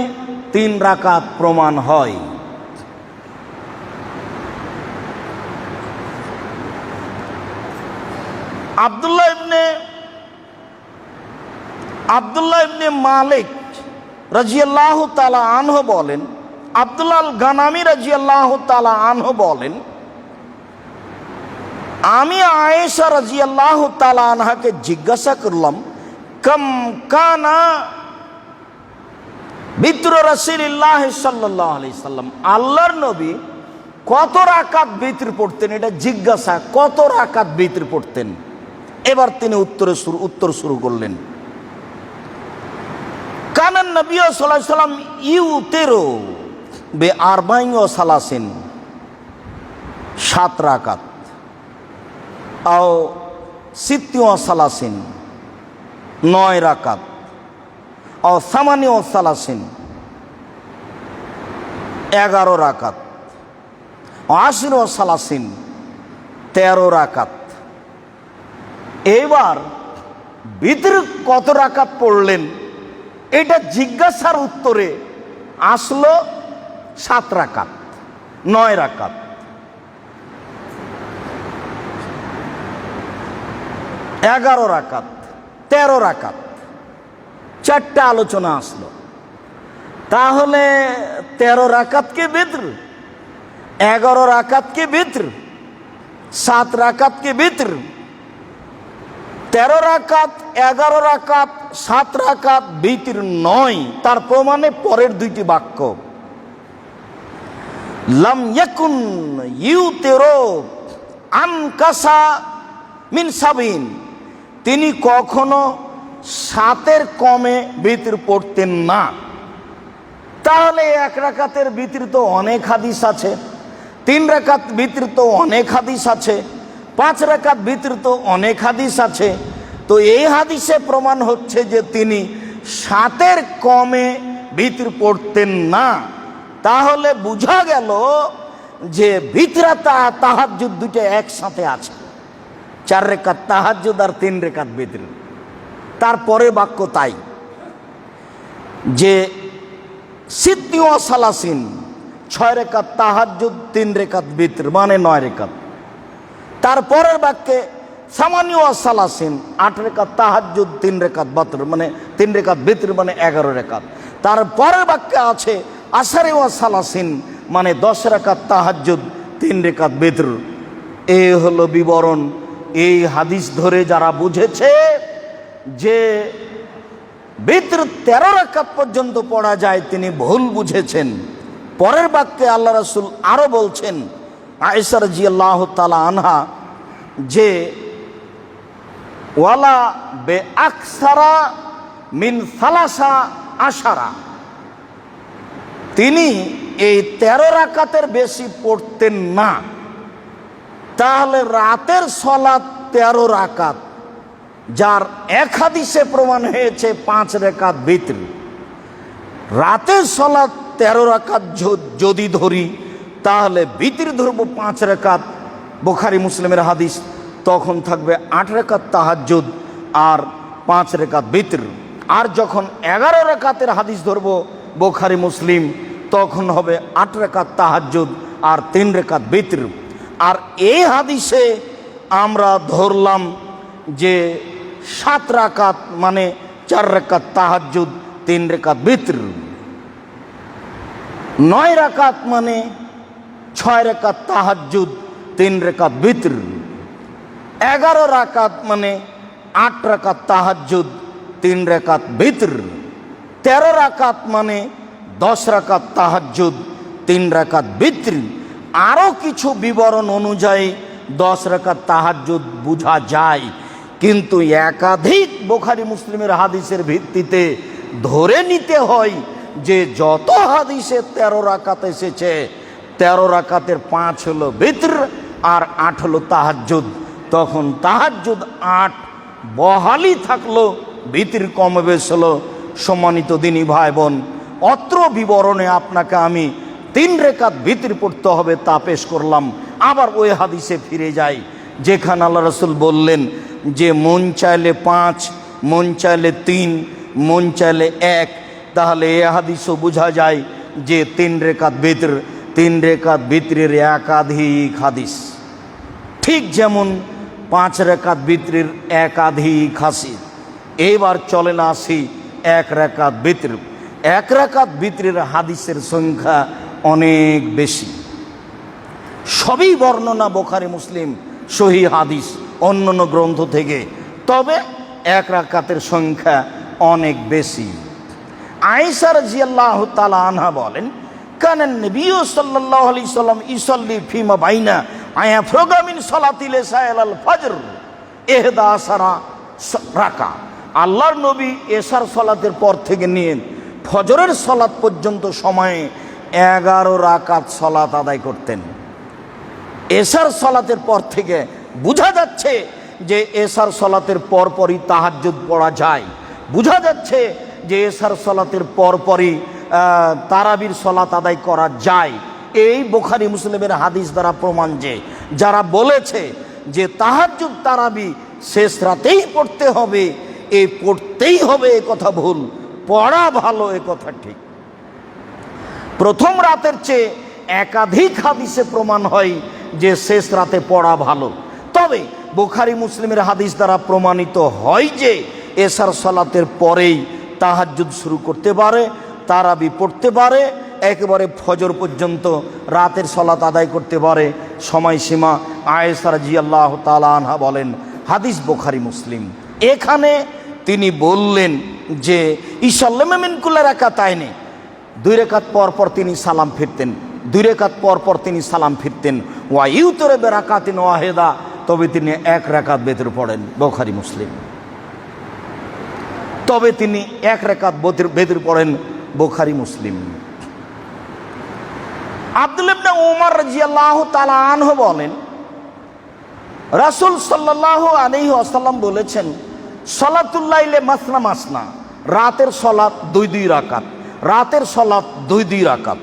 3 রাকাত প্রমাণ হয়। আব্দুল্লাহ ইবনে মালিক রাদিয়াল্লাহু তাআলা আনহু বলেন, আব্দুল্লাহ আল গানামী রাদিয়াল্লাহু তাআলা আনহু বলেন, আমি আয়েশা রাদিয়াল্লাহু তাআলা আনহাকে জিজ্ঞাসা করলাম, কাম কানা বিতর রাসূলুল্লাহ সাল্লাল্লাহু আলাইহি সাল্লাম, আল্লাহর নবী কত রাকাত বিতর পড়তেন? এটা জিজ্ঞাসা, কত রাকাত বিতর পড়তেন। এবার তিনি উত্তর শুরু করলেন। কানান নবী সাল্লাল্লাহু আলাইহি সাল্লাম ইউতিরু বে-40 ওয়া সালাসিন, 7 রাকাত, আও 60 ওয়া সালাসিন, 9 রাকাত, আও 80 ওয়া সালাসিন, 11 রাকাত, 80 ওয়া সালাসিন, 13 রাকাত। এবার বিতর কত রাকাত পড়লেন, এটা জিজ্ঞাসার উত্তরে আসলো 7 রাকাত, 9 রাকাত। এগারো রাকাত, 13 রাকাত, 4টা আলোচনা আসলো। তাহলে 13 রাকাত কে বিতর, 11 রাকাত কে বিতর, 7 রাকাত কে বিতর, 13 রাকাত, 11 রাকাত, 7 রাকাত বিতর নয়। তার প্রমাণে পরের 2টি বাক্য, লাম ইয়াকুন ইউতিরু আনকাসা মিন সাবিন, তিনি কখনো 7-এর কমে বিতর পড়তেন না। তাহলে 1 রাকাতের বিতর তো অনেক হাদিস আছে, 3 রাকাত বিতর তো অনেক হাদিস আছে, 5 রাকাত বিতর তো অনেক হাদিস আছে। তো এই হাদিসে প্রমাণ হচ্ছে যে তিনি 7-এর কমে বিতর পড়তেন না। তাহলে বোঝা গেল যে বিতরাতা তাহাজ্জুদ 2টা একসাথে আছে, 4 রাকাত তাহাজ্জুদ আর 3 রাকাত বিতর। তারপরে বাক্য তাই যে 60 ওয়া সালাসিন, 6 রাকাত তাহাজ্জুদ, 3 রাকাত বিতর, মানে 9 রাকাত। তারপরের বাক্যে 80 ওয়া সালাসিন, 8 রাকাত তাহাজ্জুদ, 3 রাকাত বিতর, মানে 3 রাকাত বিতর, মানে 11 রাকাত। তারপরের বাক্যে আছে 80 ওয়া সালাসিন, মানে 10 রাকাত তাহাজ্জুদ, 3 রাকাত বিতর। এই হলো বিবরণ। এই হাদিস ধরে যারা বুঝেছে যে বিতর 13 রাকাত পর্যন্ত পড়া যায়, তিনি ভুল বুঝেছেন। পরের বাক্যে আল্লাহ রাসূল আরো বলছেন, আয়েশা রাদিয়াল্লাহু তাআলা আনহা, যে ওয়ালা বে আকসারা মিন সালাসা আশারা, তিনি এই 13 রাকাতের বেশি পড়তেন না। তাহলে রাতের সালাত 13 রাকাত, যার এক হাদিসে প্রমাণ হয়েছে 5 রাকাত বিতর। রাতের সালাত 13 রাকাত যদি ধরি, তাহলে বিতর ধরবো 5 রাকাত, বুখারী মুসলিমের হাদিস, তখন থাকবে 8 রাকাত তাহাজ্জুদ আর 5 রাকাত বিতর। আর যখন 11 রাকাতের হাদিস ধরবো বুখারী মুসলিম, তখন হবে 8 রাকাত তাহাজ্জুদ আর 3 রাকাত বিতর। আর এই হাদিসে আমরা ধরলাম যে 7 রাকাত, মানে 4 রাকাত তাহাজ্জুদ, 3 রাকাত বিতর। 9 রাকাত মানে 6 রাকাত তাহাজ্জুদ, 3 রাকাত বিতর। 11 রাকাত মানে 8 রাকাত তাহাজ্জুদ, 3 রাকাত বিতর। 13 রাকাত মানে 10 রাকাত তাহাজ্জুদ, 3 রাকাত বিতর। আরও কিছু বিবরণ অনুযায়ী 10 রাকাত তাহাজ্জুদ বোঝা যায়, কিন্তু একাধিক বুখারী মুসলিমের হাদিসের ভিত্তিতে ধরে নিতে হয় যে যত হাদিসে 13 রাকাত এসেছে, 13 রাকাতের 5 হলো বিতর আর 8 হলো তাহাজ্জুদ। তখন তাহাজ্জুদ 8 বহালি থাকলো, বিতর কমে বেশ হলো। সম্মানিত দিনী ভাই বোন, অত্র বিবরণে আপনাকে আমি 3 রাকাত বিতর পড়তে হবে তা পেশ করলাম। আবার ওই হাদিসে ফিরে যাই যেখানে আল্লাহ রাসূল বললেন যে মন চাইলে 5, মন চাইলে 3, মন চাইলে 1। তাহলে এ হাদিসও বোঝা যায় যে 3 রাকাত বিতর, 3 রাকাত বিতরের একাধিক হাদিস। ঠিক যেমন 5 রাকাত বিতরের একাধিক হাদিস। এবার চলে না আসি 1 রাকাত বিতর। 1 রাকাত বিতরের হাদিসের সংখ্যা অনেক বেশি, সবই বর্ণনা বুখারী মুসলিম সহিহ হাদিস অন্যান্য গ্রন্থ থেকে। তবে 1 রাকাতের সংখ্যা অনেক বেশি। আয়েশা রাদিয়াল্লাহু তাআলা আনহা বলেন, কানান নবী সাল্লাল্লাহু আলাইহি সাল্লাম ইসাল্লি ফিমা বাইনা আয়াফরগা মিন সালাতিল ইশা ইলাল ফজর 11 রাকাত। আল্লাহর নবী এশার সালাতের পর থেকে নিয়ে ফজরের সালাত পর্যন্ত সময়ে 11 রাকাত সালাত আদায় করতেন। এশার সালাতের পর থেকে বোঝা যাচ্ছে যে এশার সালাতের পরপরই তাহাজ্জুদ পড়া যায়। বোঝা যাচ্ছে যে এশার সালাতের পরপরই তারাবির সালাত আদায় করা যায়। এই বুখারী মুসলিমের হাদিস দ্বারা প্রমাণ যে যারা বলেছে যে তাহাজ্জুদ তারাবি শেষ রাতেই পড়তে হবে, এই পড়তেই হবে এ কথা ভুল, পড়া ভালো এ কথা ঠিক। প্রথম রাতের চেয়ে একাধিক হাদিসে প্রমাণ হয় যে শেষ রাতে পড়া ভালো। তবে বুখারী মুসলিমের হাদিস দ্বারা প্রমাণিত হয় যে এশার সালাতের পরেই তাহাজ্জুদ শুরু করতে পারে, তারাবি পড়তে পারে, একেবারে ফজর পর্যন্ত রাতের সালাত আদায় করতে পারে। সময়সীমা আয়েশা রাদিয়াল্লাহু তাআলা আনহা বলেন, হাদিস বুখারী মুসলিম। এখানে তিনি বললেন যে ইসাল্লামু মিন কুল্লি রাকাতাইনি, 2 রাকাত পর পর তিনি সালাম ফিরতেন, 2 রাকাত পর পর তিনি সালাম ফিরতেন। ওয়া ইউতরে বিরাকাতিন ওয়াহিদা, তবে তিনি 1 রাকাত বিতর পড়েন, বুখারী মুসলিম। তবে তিনি 1 রাকাত বিতর পড়েন, বুখারী মুসলিম। আব্দুল্লাহ ইবনে উমর রাদিয়াল্লাহু তাআলা আনহু বলেন, রাসূল সাল্লাল্লাহু আলাইহি ওয়াসাল্লাম বলেছেন, সালাতুল লাইলে মাসনা মাসনা, রাতের সালাত 2 রাকাত, রাতের সালাত 2 রাকাত।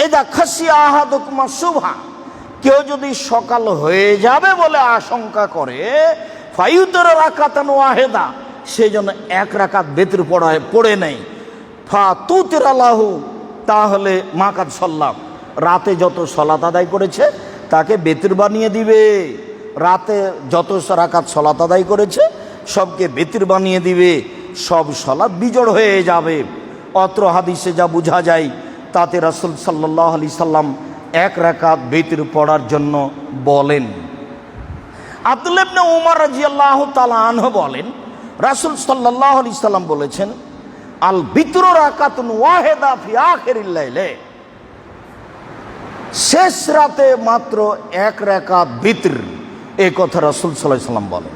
ইযা খাশিয়া আহাদুকুম সুবহা, কেউ যদি সকাল হয়ে যাবে বলে আশঙ্কা করে, ফায়ুতর রাকাতান ওয়াহিদা, সেই জন্য 1 রাকাত বিতর পড়ে নেই। ফাতুতির আলাহু, তাহলে মাকাদ সাল্লাম, রাতে যত সালাত আদায় করেছে তাকে বিতর বানিয়ে দিবে। রাতে যত রাকাত সালাত আদায় করেছে সবকে বিতর বানিয়ে দিবে, সব সালাত বিজড় হয়ে যাবে। অত্র হাদিসে যা বোঝা যায় তাতে রাসূল সাল্লাল্লাহু আলাইহি সাল্লাম 1 রাকাত বিতর পড়ার জন্য বলেন। আব্দুল্লাহ ইবনে উমর রাদিয়াল্লাহু তাআলা আনহু বলেন, রাসূল সাল্লাল্লাহু আলাইহি সাল্লাম বলেছেন, আল বিতরু রাকাতুন ওয়াহিদা ফি আখিরিল লাইলে, শেষ রাতে মাত্র 1 রাকাত বিতর। এই কথা রাসূল সাল্লাল্লাহু আলাইহি সাল্লাম বলেন,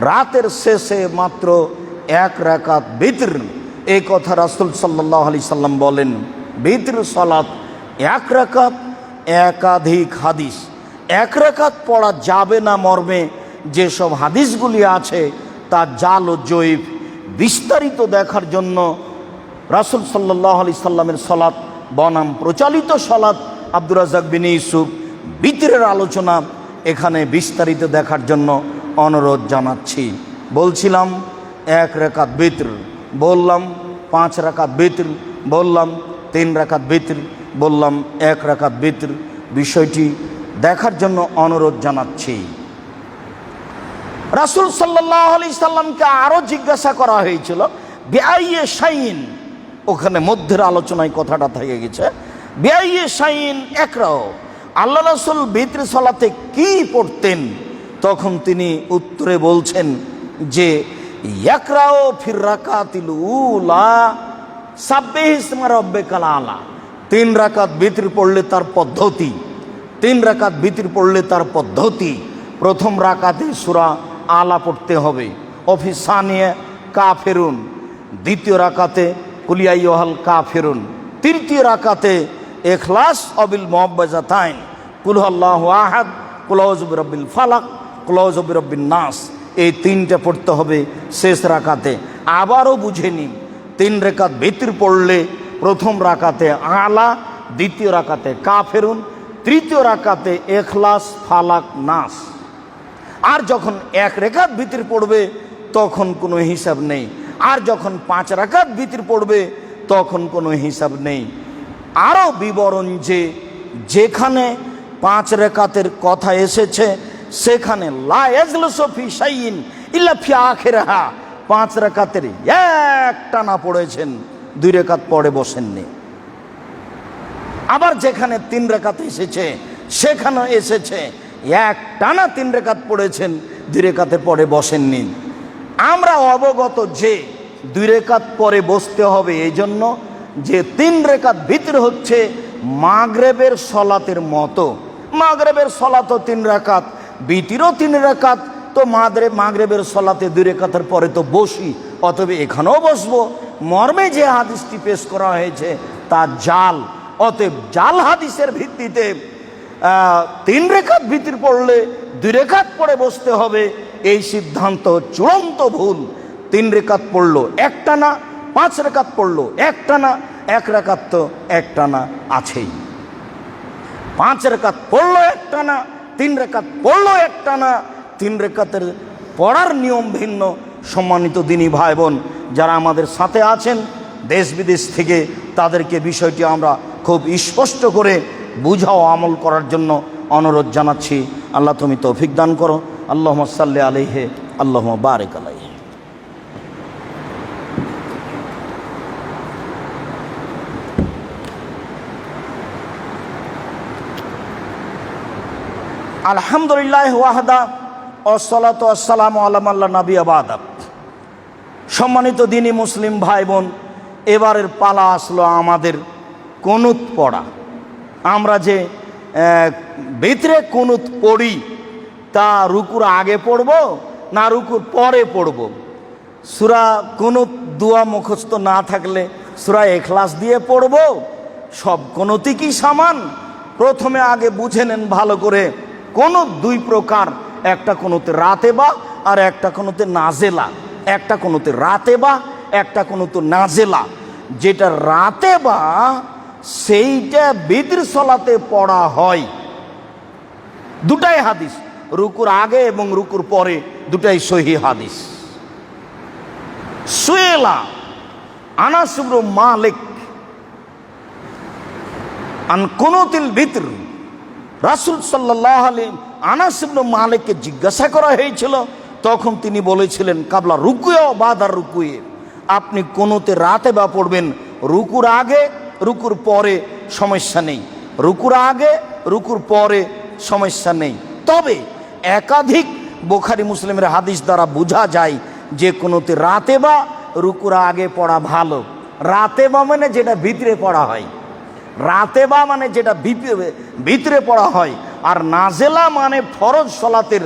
রাতের শেষে মাত্র 1 রাকাত বিতর। এই কথা রাসূল সাল্লাল্লাহু আলাইহি সাল্লাম বলেন। বিতর সালাত 1 রাকাত, একাধিক হাদিস 1 রাকাত পড়া যাবে না মর্মে যেসব হাদিসগুলি আছে তা জাল ও জয়ীফ। বিস্তারিত দেখার জন্য রাসূল সাল্লাল্লাহু আলাইহি সাল্লামের সালাত বনাম প্রচলিত সালাত আব্দুর রাজ্জাক বিন ইউসুফ বিতরের আলোচনা এখানে বিস্তারিত দেখার জন্য অনুরোধ জানাচ্ছি। বলছিলাম 1 রাকাত বিতর, বললাম 5 রাকাত বিতর, বললাম 3 রাকাত বিতর, বললাম 1 রাকাত বিতর। বিষয়টি দেখার জন্য অনুরোধ জানাচ্ছি। রাসূল সাল্লাল্লাহু আলাইহি সাল্লামকে আরো জিজ্ঞাসা করা হয়েছিল বিআইয়ি শাইইন, ওখানে মধ্যের আলোচনায় কথাটা থেকে গেছে, বিআইয়ি শাইইন ইকরাউ, আল্লাহ রাসূল বিতর সালাতে কি পড়তেন? তখন তিনি উত্তরে বলছেন যে ইয়াকরাউ ফির রাকাতিল উলা সাব্বিহ ইসমা রাব্বিকাল আলা। 3 রাকাত বিতর পড়লে তার পদ্ধতি, 3 রাকাত বিতর পড়লে তার পদ্ধতি, প্রথম রাকাতে সূরা আলা পড়তে হবে, অফিসানিয়ে কাফিরুন, দ্বিতীয় রাকাতে কুল ইয়া আইয়ুহাল কাফিরুন, তৃতীয় রাকাতে ইখলাস অবিল মুআব্বাজাতাইন, কুল হুয়াল্লাহু আহাদ, কুল আউযু বিরাব্বিল ফালাক, কুল আউযু বিরাব্বিন নাস। এই 3টা পড়তে হবে শেষ রাকাতে। আবারও বুঝে নিন, 3 রাকাত বিতর পড়লে প্রথম রাকাতে আলা, দ্বিতীয় রাকাতে কাফিরুন, তৃতীয় রাকাতে ইখলাস ফালাক নাস। আর যখন 1 রাকাত বিতর পড়বে তখন কোনো হিসাব নেই, আর যখন 5 রাকাত বিতর পড়বে তখন কোনো হিসাব নেই। আরও বিবরণ যে যেখানে 5 রাকাতের কথা এসেছে সেখানে লা ইয়াজলিসু ফি শাইইন ইল্লা ফি আখিরিহা, 5 রাকাতের একটানা পড়েছেন, 2 রাকাত পড়ে বসেননি। আবার যেখানে 3 রাকাত এসেছে সেখানে এসেছে একটানা 3 রাকাত পড়েছেন, 2 রাকাতের পরে বসেননি। আমরা অবগত যে 2 রাকাত পরে বসতে হবে, এই জন্য যে 3 রাকাত ভিতর হচ্ছে মাগরিবের সলাতের মতো। মাগরিবের সলাতও 3 রাকাত, বিতিরও 3 রাকাত, তো মাগরিবের সলাতে 2 রাকাতের পরে তো বসি, অতএব এখানেও বসবো। মর্মে যে হাদিসটি পেশ করা হয়েছে তা জাল, অতএব জাল হাদিসের ভিত্তিতে 3 রাকাত ভিতর পড়লে 2 রাকাত পরে বসতে হবে, এই সিদ্ধান্ত চূড়ান্ত ভুল। 3 রাকাত পড়লো একটানা, 5 রাকাত পড়লো একটানা, 1 রাকাত তো একটানা আছেই। 5 রাকাত পড়লো একটানা, 3 রাকাত পড়লো একটানা, 3 রাকাতের পড়ার নিয়ম ভিন্ন। সম্মানিত দিনী ভাই বোন যারা আমাদের সাথে আছেন দেশ বিদেশ থেকে, তাদেরকে বিষয়টি আমরা খুব স্পষ্ট করে বুঝাও আমল করার জন্য অনুরোধ জানাচ্ছি। আল্লাহ তুমি তৌফিক দান করো। আল্লাহুম্মা সাল্লি আলাইহি, আল্লাহুম্মা বারিক আলাইহি। আলহামদুলিল্লাহ ওয়াহদা ওয়াসসালাতু ওয়াসসালামু আলা মান লা নাবিয়্যা বা'দা। সম্মানিত দিনী মুসলিম ভাই বোন, এবারের পালা আসলো আমাদের কুনুত পড়া। আমরা যে ভিতরে কুনুত পড়ি তা রুকুর আগে পড়ব না রুকুর পরে পড়ব? সূরা কুনুত দোয়া মুখস্থ না থাকলে সূরা ইখলাস দিয়ে পড়ব? সব কুনুতই কি সমান? প্রথমে আগে বুঝে নেন ভালো করে, কুনুত 2 প্রকার, একটা কুনুতে রাতেবা আর একটা কুনুতে নাজেলা। একটা কুনুতে রাতেবা, একটা কুনুতে নাজেলা। যেটা রাতেবা সেইটা বিতর সলাতে পড়া হয়। দুটাই হাদিস, রুকুর আগে এবং রুকুর পরে, দুটাই সহিহ হাদিস। সুয়েলা আনাস ইবনে মালিক আন কুনুতিল বিতর, রাসূল সাল্লাল্লাহু আলাইহি আনাস ইবনে মালিককে জিজ্ঞাসা করা হয়েছিল, তখন তিনি বলেছিলেন কাবলা রুকুয়া বাদার রুকুয়ে, আপনি কুনুতে রাতে বা পড়বেন, রুকুর আগে রুকুর পরে সমস্যা নেই, রুকুর আগে রুকুর পরে সমস্যা নেই। তবে একাধিক বুখারী মুসলিমের হাদিস দ্বারা বোঝা যায় যে কুনুতে রাতে বা রুকুর আগে পড়া ভালো। রাতে বা মানে যেটা ভিতরে পড়া হয়, রাতে বা মানে যেটা ভিতরে পড়া হয়, আর নাজেলা মানে ফরজ সলাতের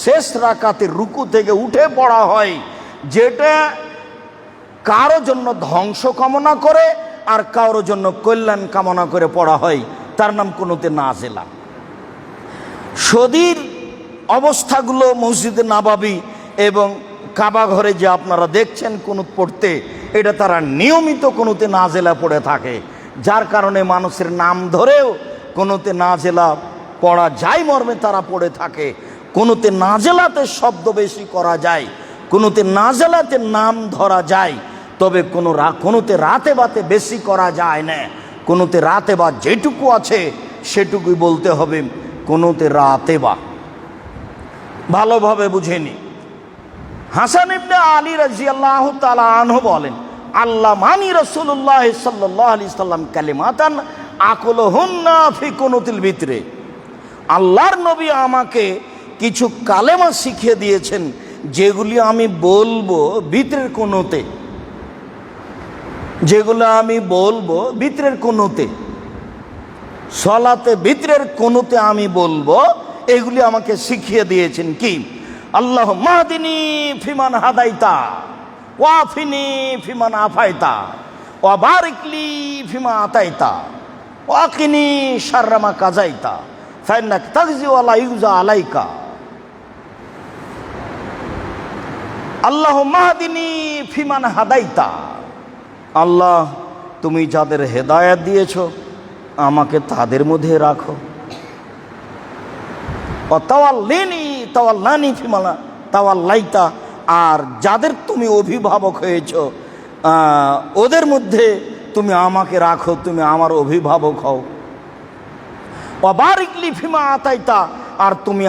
শেষ রাকাতের রুকু থেকে উঠে পড়া হয়, যেটা কারো জন্য ধ্বংস কামনা করে আর কারোর জন্য কল্যাণ কামনা করে পড়া হয়, তার নাম কুনুতে নাজেলা। সদীর অবস্থাগুলো মসজিদে নাবাবী এবং কাবা ঘরে যে আপনারা দেখছেন কুনুত পড়তে, এটা তারা নিয়মিত কুনুতে নাজেলা পড়ে থাকে, যার কারণে মানুষের নাম ধরেও কুনুতে নাজেলা পড়া যায় মর্মে তারা পড়ে থাকে। কুনুতে নাজেলাতে শব্দ বেশি করা যায়, কুনুতে নাজেলাতে নাম ধরা যায়, তবে কুনুতে রাতে বাতে বেশি করা যায় না। কুনুতে রাতে বা যেটুকু আছে সেটুকুই বলতে হবে কুনুতে রাতে বা। ভালোভাবে বুঝেনি, হাসান ইবনে আলী রাদিয়াল্লাহু তাআলা আনহু বলেন, আল্লাহ মানি রাসূলুল্লাহ সাল্লাল্লাহু আলাইহি সাল্লাম কালিমাতান আকুলুহুন্না ফি কুনুতিল ভিতরে। আল্লাহর নবী আমাকে কিছু কালেমা শিখিয়ে দিয়েছেন, যেগুলি আমি বলবো ভিতরের কোনোতে, যেগুলো আমি বলবো ভিতরের কোনোতে, সলাতে ভিতরের কোনোতে আমি বলবো, এগুলি আমাকে শিখিয়ে দিয়েছেন। কি? আল্লাহুম্মা হাদিনি ফিমান হাদাইতা ওয়াফিনি ফিমান আফাইতা ওয়া বারিকলি ফিমা আতাইতা ওয়াকিনি শাররা মা কাযাইতা ফাইন্নাকা তাগজি ওয়া লা ইউজা আলাইকা। আল্লাহুম্মা হাদিনি ফিমান হাদাইতা, আল্লাহ তুমি যাদের হেদায়েত দিয়েছো আমাকে তাদের মধ্যে রাখো। তাওয়াল্লানি ফিমা তাওয়াল্লাইতা, আর যাদের তুমি অভিভাবক হয়েছ ওদের মধ্যে তুমি আমাকে রাখো, তুমি আমার অভিভাবক হও। ওয়াবারিকলি ফিমা আতাইতা, আর তুমি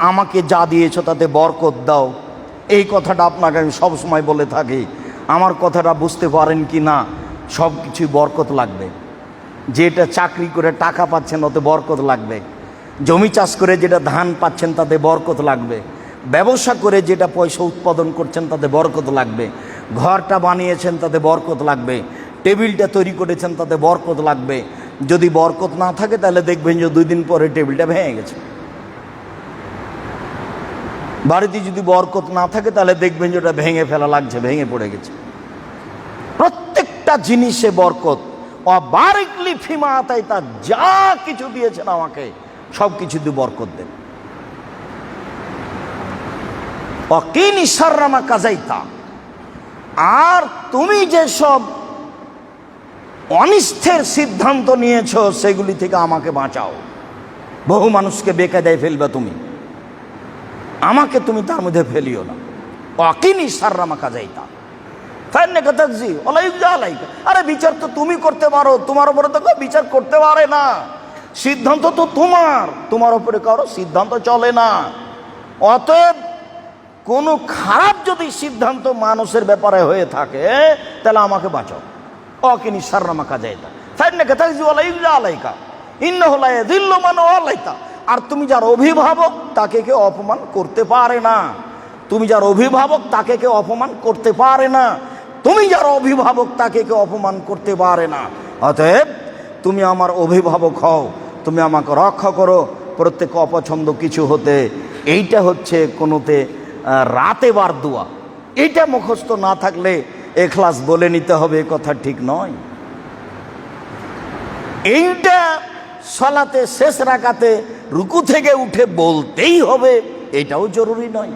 আমাকে যা দিয়েছো তাতে বরকত দাও। এই কথাটা আপনাকে আমি সবসময় বলে থাকি, আমার কথাটা বুঝতে পারেন কি না? সব কিছুই বরকত লাগবে। যেটা চাকরি করে টাকা পাচ্ছেন ওতে বরকত লাগবে, জমি চাষ করে যেটা ধান পাচ্ছেন তাতে বরকত লাগবে, ব্যবসা করে যেটা পয়সা উৎপাদন করছেন তাতে বরকত লাগবে, ঘরটা বানিয়েছেন তাতে বরকত লাগবে, টেবিলটা তৈরি করেছেন তাতে বরকত লাগবে। যদি বরকত না থাকে তাহলে দেখবেন যে 2 দিন পরে টেবিলটা ভেঙে গেছে। বাড়িতে যদি বরকত না থাকে তাহলে দেখবেন যে ওটা ভেঙে ফেলা লাগছে, ভেঙে পড়ে গেছে। প্রত্যেকটা জিনিসে বরকত। ওয়াবারিকলি ফিমা আতাইতা, যা কিছু দিয়েছেন আমাকে সব কিছু দিয়ে বরকত দেন। ওয়াকিনি শাররা মা কাযাইতা, আর তুমি যেসব অনিষ্টের সিদ্ধান্ত নিয়েছো সেগুলি থেকে আমাকে বাঁচাও। বহু মানুষকে বেকায়দায় ফেলবে তুমি, আমাকে তুমি তার মধ্যে ফেলিও না। ওয়াকিনি শাররা মা কাযাইতা ফাইন্নাকা তাগজি ওয়া লা ইউজা আলাইকা। আরে বিচার তো তুমি করতে পারো, তোমার উপরে তো কেউ বিচার করতে পারে না। সিদ্ধান্ত তো তোমার উপরে কারো সিদ্ধান্ত চলে না। অতএব কোনো খারাপ যদি সিদ্ধান্ত মানুষের ব্যাপারে হয়ে থাকে তাহলে আমাকে বাঁচাও। ওয়াকিনি শাররা মা কাযাইতা ফাইন্নাকা তাগজি ওয়া লা ইউজা আলাইকা ইন্নাহু লা ইয়াযিল্লু মান ওয়ালাইতা। আর তুমি যার অভিভাবক তাকে কেউ অপমান করতে পারে না। তুমি যার অভিভাবক তাকে কেউ অপমান করতে পারে না। তুমি যার অভিভাবক তাকে কেউ অপমান করতে পারে না। অতএব তুমি আমার অভিভাবক হও, তুমি আমাকে রক্ষা করো প্রত্যেক অপছন্দ কিছু হতে। এইটা হচ্ছে কোনোতে রাতে বার দোয়া। এইটা মুখস্থ না থাকলে এখলাস বলে নিতে হবে, এ কথা ঠিক নয়। এইটা সালাতে শেষ রাকাতে রুকু থেকে উঠে বলতেই হবে, এটাও জরুরি নয়।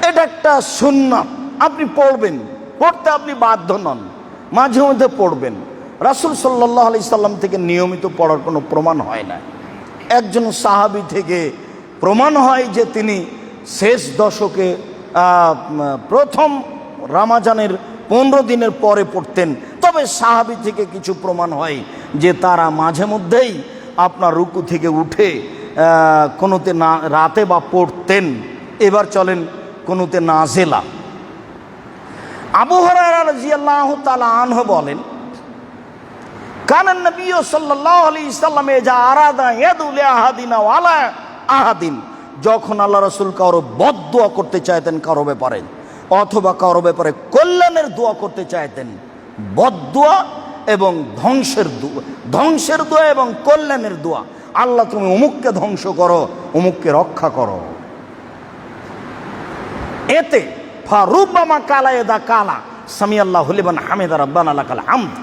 এটা একটা সুন্নাত, আপনি পড়বেন, পড়তে আপনি বাধ্য নন, মাঝে মধ্যে পড়বেন। রাসূল সাল্লাল্লাহু আলাইহি সাল্লাম থেকে নিয়মিত পড়ার কোনো প্রমাণ হয় না। একজন সাহাবী থেকে প্রমাণ হয় যে তিনি শেষ দশকে প্রথম রমজানের 15 দিনের পরে পড়তেন। তবে সাহাবী থেকে কিছু প্রমাণ হয় যে তারা মাঝে মধ্যেই আপনার রুকু থেকে উঠে কোনোতে না রাতে বা পড়তেন। এবার চলেন কোনোতে নাজেলা। আবু হুরায়রা রাদিয়াল্লাহু তাআলা আনহু বলেন, কানান নবী সাল্লাল্লাহু আলাইহি সাল্লাম ইজা আরাদা ইয়াদু লি আহাদিনা ওয়ালা আহাদিন, যখন আল্লাহ রাসূল কারো বদদুয়া করতে চাইতেন কারো ব্যাপারে, অথবা কারো ব্যাপারে কল্যাণের দোয়া করতে চাইতেন, বদদুয়া এবং ধ্বংসের দোয়া এবং কল্যাণের দোয়া, আল্লাহ তুমি অমুককে ধ্বংস করো, অমুককে রক্ষা করো। এতে ফারুব্বামা কালা এদা কালা সামিআল্লাহু লিমান হামিদা রাব্বানা লাকাল হামদ,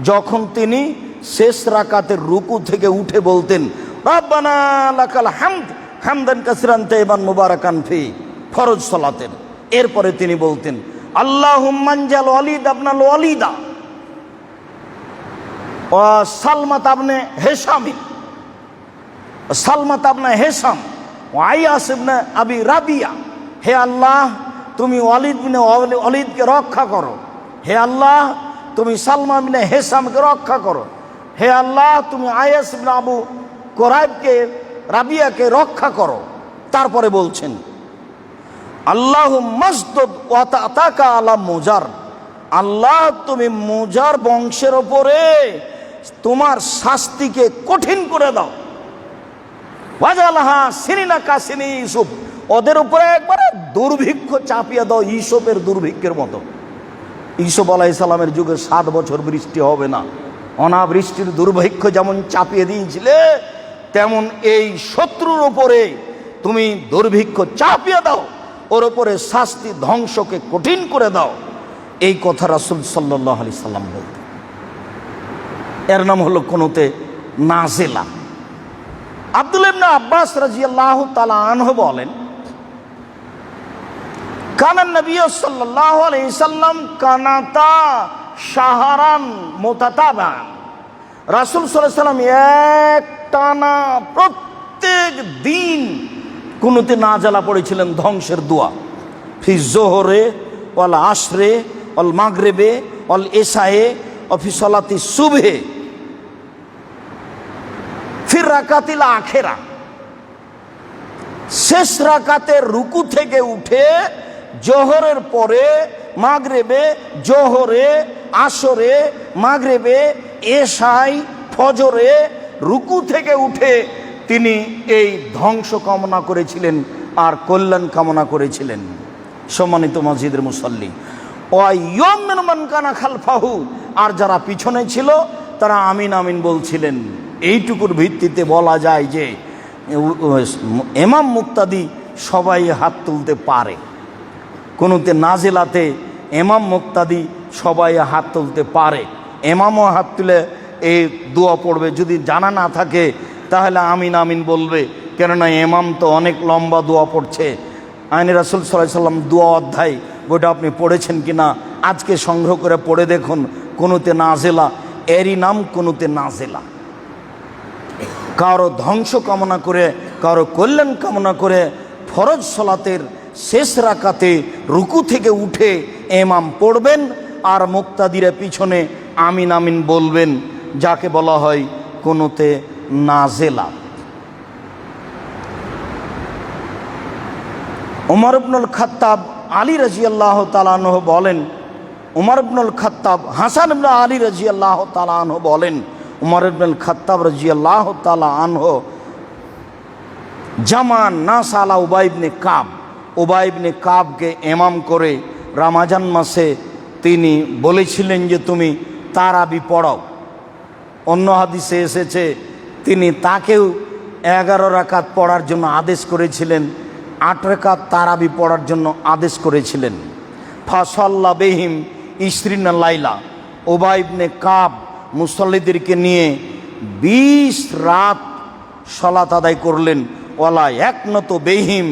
যখন তিনি শেষ রাকাতের রুকু থেকে উঠে বলতেন রাব্বানা লাকাল হামদ হামদান কাসিরান তাইয়িবান মুবারাকান ফি, ফরজ সালাতের, এরপরে তিনি বলতেন আল্লাহুম্মা আনজাল ওয়ালিদ ইবনাল ওয়ালিদা ওয়া সালমাত ইবনে হিশাম, সালমাত ইবনে হিশাম ওয়া আয়াস ইবনে আবি রাবিয়া, হে আল্লাহ তুমি ওয়ালিদ বিনে ওয়ালিদকে রক্ষা করো, হে আল্লাহ তুমি সালমা বিনে হিশামকে রক্ষা করো, হে আল্লাহ তুমি আয়াস ইবনে আবু কুরাইবকে রাবিয়াকে রক্ষা করো। তারপরে বলছেন আল্লাহু মাসদুদ ওয়া তাতাকা আলা মুজার, আল্লাহ তুমি মুজার বংশের ওপরে তোমার শাস্তিকে কঠিন করে দাও। ওয়াজালহা সিনিনা কাসিনি ইউসুফ, ওদের উপরে একবারে দুর্ভিক্ষ চাপিয়ে দাও ইউসুফের দুর্ভিক্ষের মতো। ইউসুফ আলাইহিস সালামের যুগে 7 বছর বৃষ্টি হবে না, অনাবৃষ্টির দুর্ভিক্ষ যেমন চাপিয়ে দিয়েছিলে, তেমন এই শত্রুর উপরে তুমি দুর্ভিক্ষ চাপিয়ে দাও, ওর উপরে শাস্তি ধ্বংসকে কঠিন করে দাও। এই কথা রাসূল সাল্লাল্লাহু আলাইহি সাল্লাম বলতেন। এর নাম হলো কুনুতে নাজিলা। আব্দুল্লাহ ইবনে আব্বাস রাদিয়াল্লাহু তাআলা আনহু বলেন, কানান নবী সাল্লাল্লাহু আলাইহি সাল্লাম কানাতা শাহরান মুতাতাবান, রাসূল সাল্লাল্লাহু আলাইহি সাল্লাম একটানা প্রত্যেক দিন কুনুতে নাজিলা পড়েছিলেন ধ্বংসের দোয়া। ফি যোহরে ওয়াল আসরে ওয়াল মাগরিবে ওয়াল ইশায়ে ওয়া ফি সালাতি সুবহে ফির রাকাতিল আখিরা, শেষ রাকাতের রুকু থেকে উঠে জোহরের পরে মাগরিবে, জোহরে, আসরে, মাগরিবে, এশাই, ফজরে রুকু থেকে উঠে তিনি এই ধ্বংস কামনা করেছিলেন আর কল্যাণ কামনা করেছিলেন। সম্মানিত মসজিদের মুসল্লি, ওয়াইয়ুমিন মান কানা খালফাহু, আর যারা পিছনে ছিল তারা আমিন আমিন বলছিলেন। এইটুকুর ভিত্তিতে বলা যায় যে ইমাম মুক্তাদি সবাই হাত তুলতে পারে। কুনুতে নাজিলাতে ইমাম মুক্তাদি সবাই হাত তুলতে পারে। ইমামও হাত তুলে এই দোয়া পড়বে, যদি জানা না থাকে তাহলে আমিন আমিন বলবে, কেননা ইমাম তো অনেক লম্বা দোয়া পড়ছে। আইনে রাসূল সাল্লাল্লাহু আলাইহি সাল্লাম দোয়া অধ্যায়, বইটা আপনি পড়েছেন কিনা আজকে সংগ্রহ করে পড়ে দেখুন। কুনুতে নাজিলা, এরই নাম কুনুতে নাজিলা। কারো ধ্বংস কামনা করে, কারো কল্যাণ কামনা করে ফরজ সালাতের শেষ রাকাতে রুকু থেকে উঠে ইমাম পড়বেন আর মুক্তাদিরা পিছনে আমিন আমিন বলবেন, যাকে বলা হয় কুনুতে নাজিলা। উমর ইবনুল খাত্তাব আলী রাদিয়াল্লাহু তাআলা আনহু বলেন, উমর ইবনুল খাত্তাব হাসান ইবনে আলী রাদিয়াল্লাহু তাআলা আনহু বলেন, উমর ইবনুল খাত্তাব রাদিয়াল্লাহু তাআলা আনহু জামান নাস আলা উবাই ইবনে কাব, উবাই ইবনে কাবকে ইমাম করে রমজান মাসে তিনি বলেছিলেন যে তুমি তারাবি পড়াও। অন্য হাদিসে এসেছে তিনি তাকেও 11 রাকাত পড়ার জন্য আদেশ করেছিলেন, 8 রাকাত তারাবি পড়ার জন্য আদেশ করেছিলেন। ফাসাল্লা বিহিম ইসরিনা লাইলা, উবাই ইবনে কাব মুসল্লিদেরকে নিয়ে 20 রাত সালাত আদায় করলেন। ওয়ালা একনত বিহিম,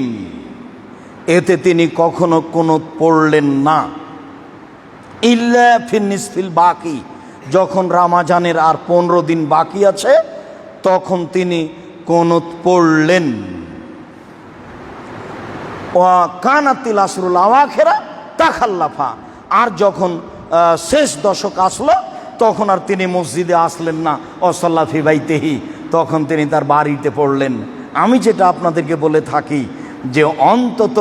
এতে তিনি কখনো কুনুত পড়লেন না। ইল্লা ফিন নিসফিল বাকি, যখন রমজানের আর 15 দিন বাকি আছে তখন তিনি কুনুত পড়লেন। ওয়া কানাতিল আশরুল আওয়াখিরা তাখাল্লাফা, আর যখন শেষ দশক আসলো তখন আর তিনি মসজিদে আসলেন না। ওয়াসাল্লা ফি বাইতিহি, তখন তিনি তার বাড়িতে পড়লেন। আমি যেটা আপনাদেরকে বলে থাকি যে অন্তত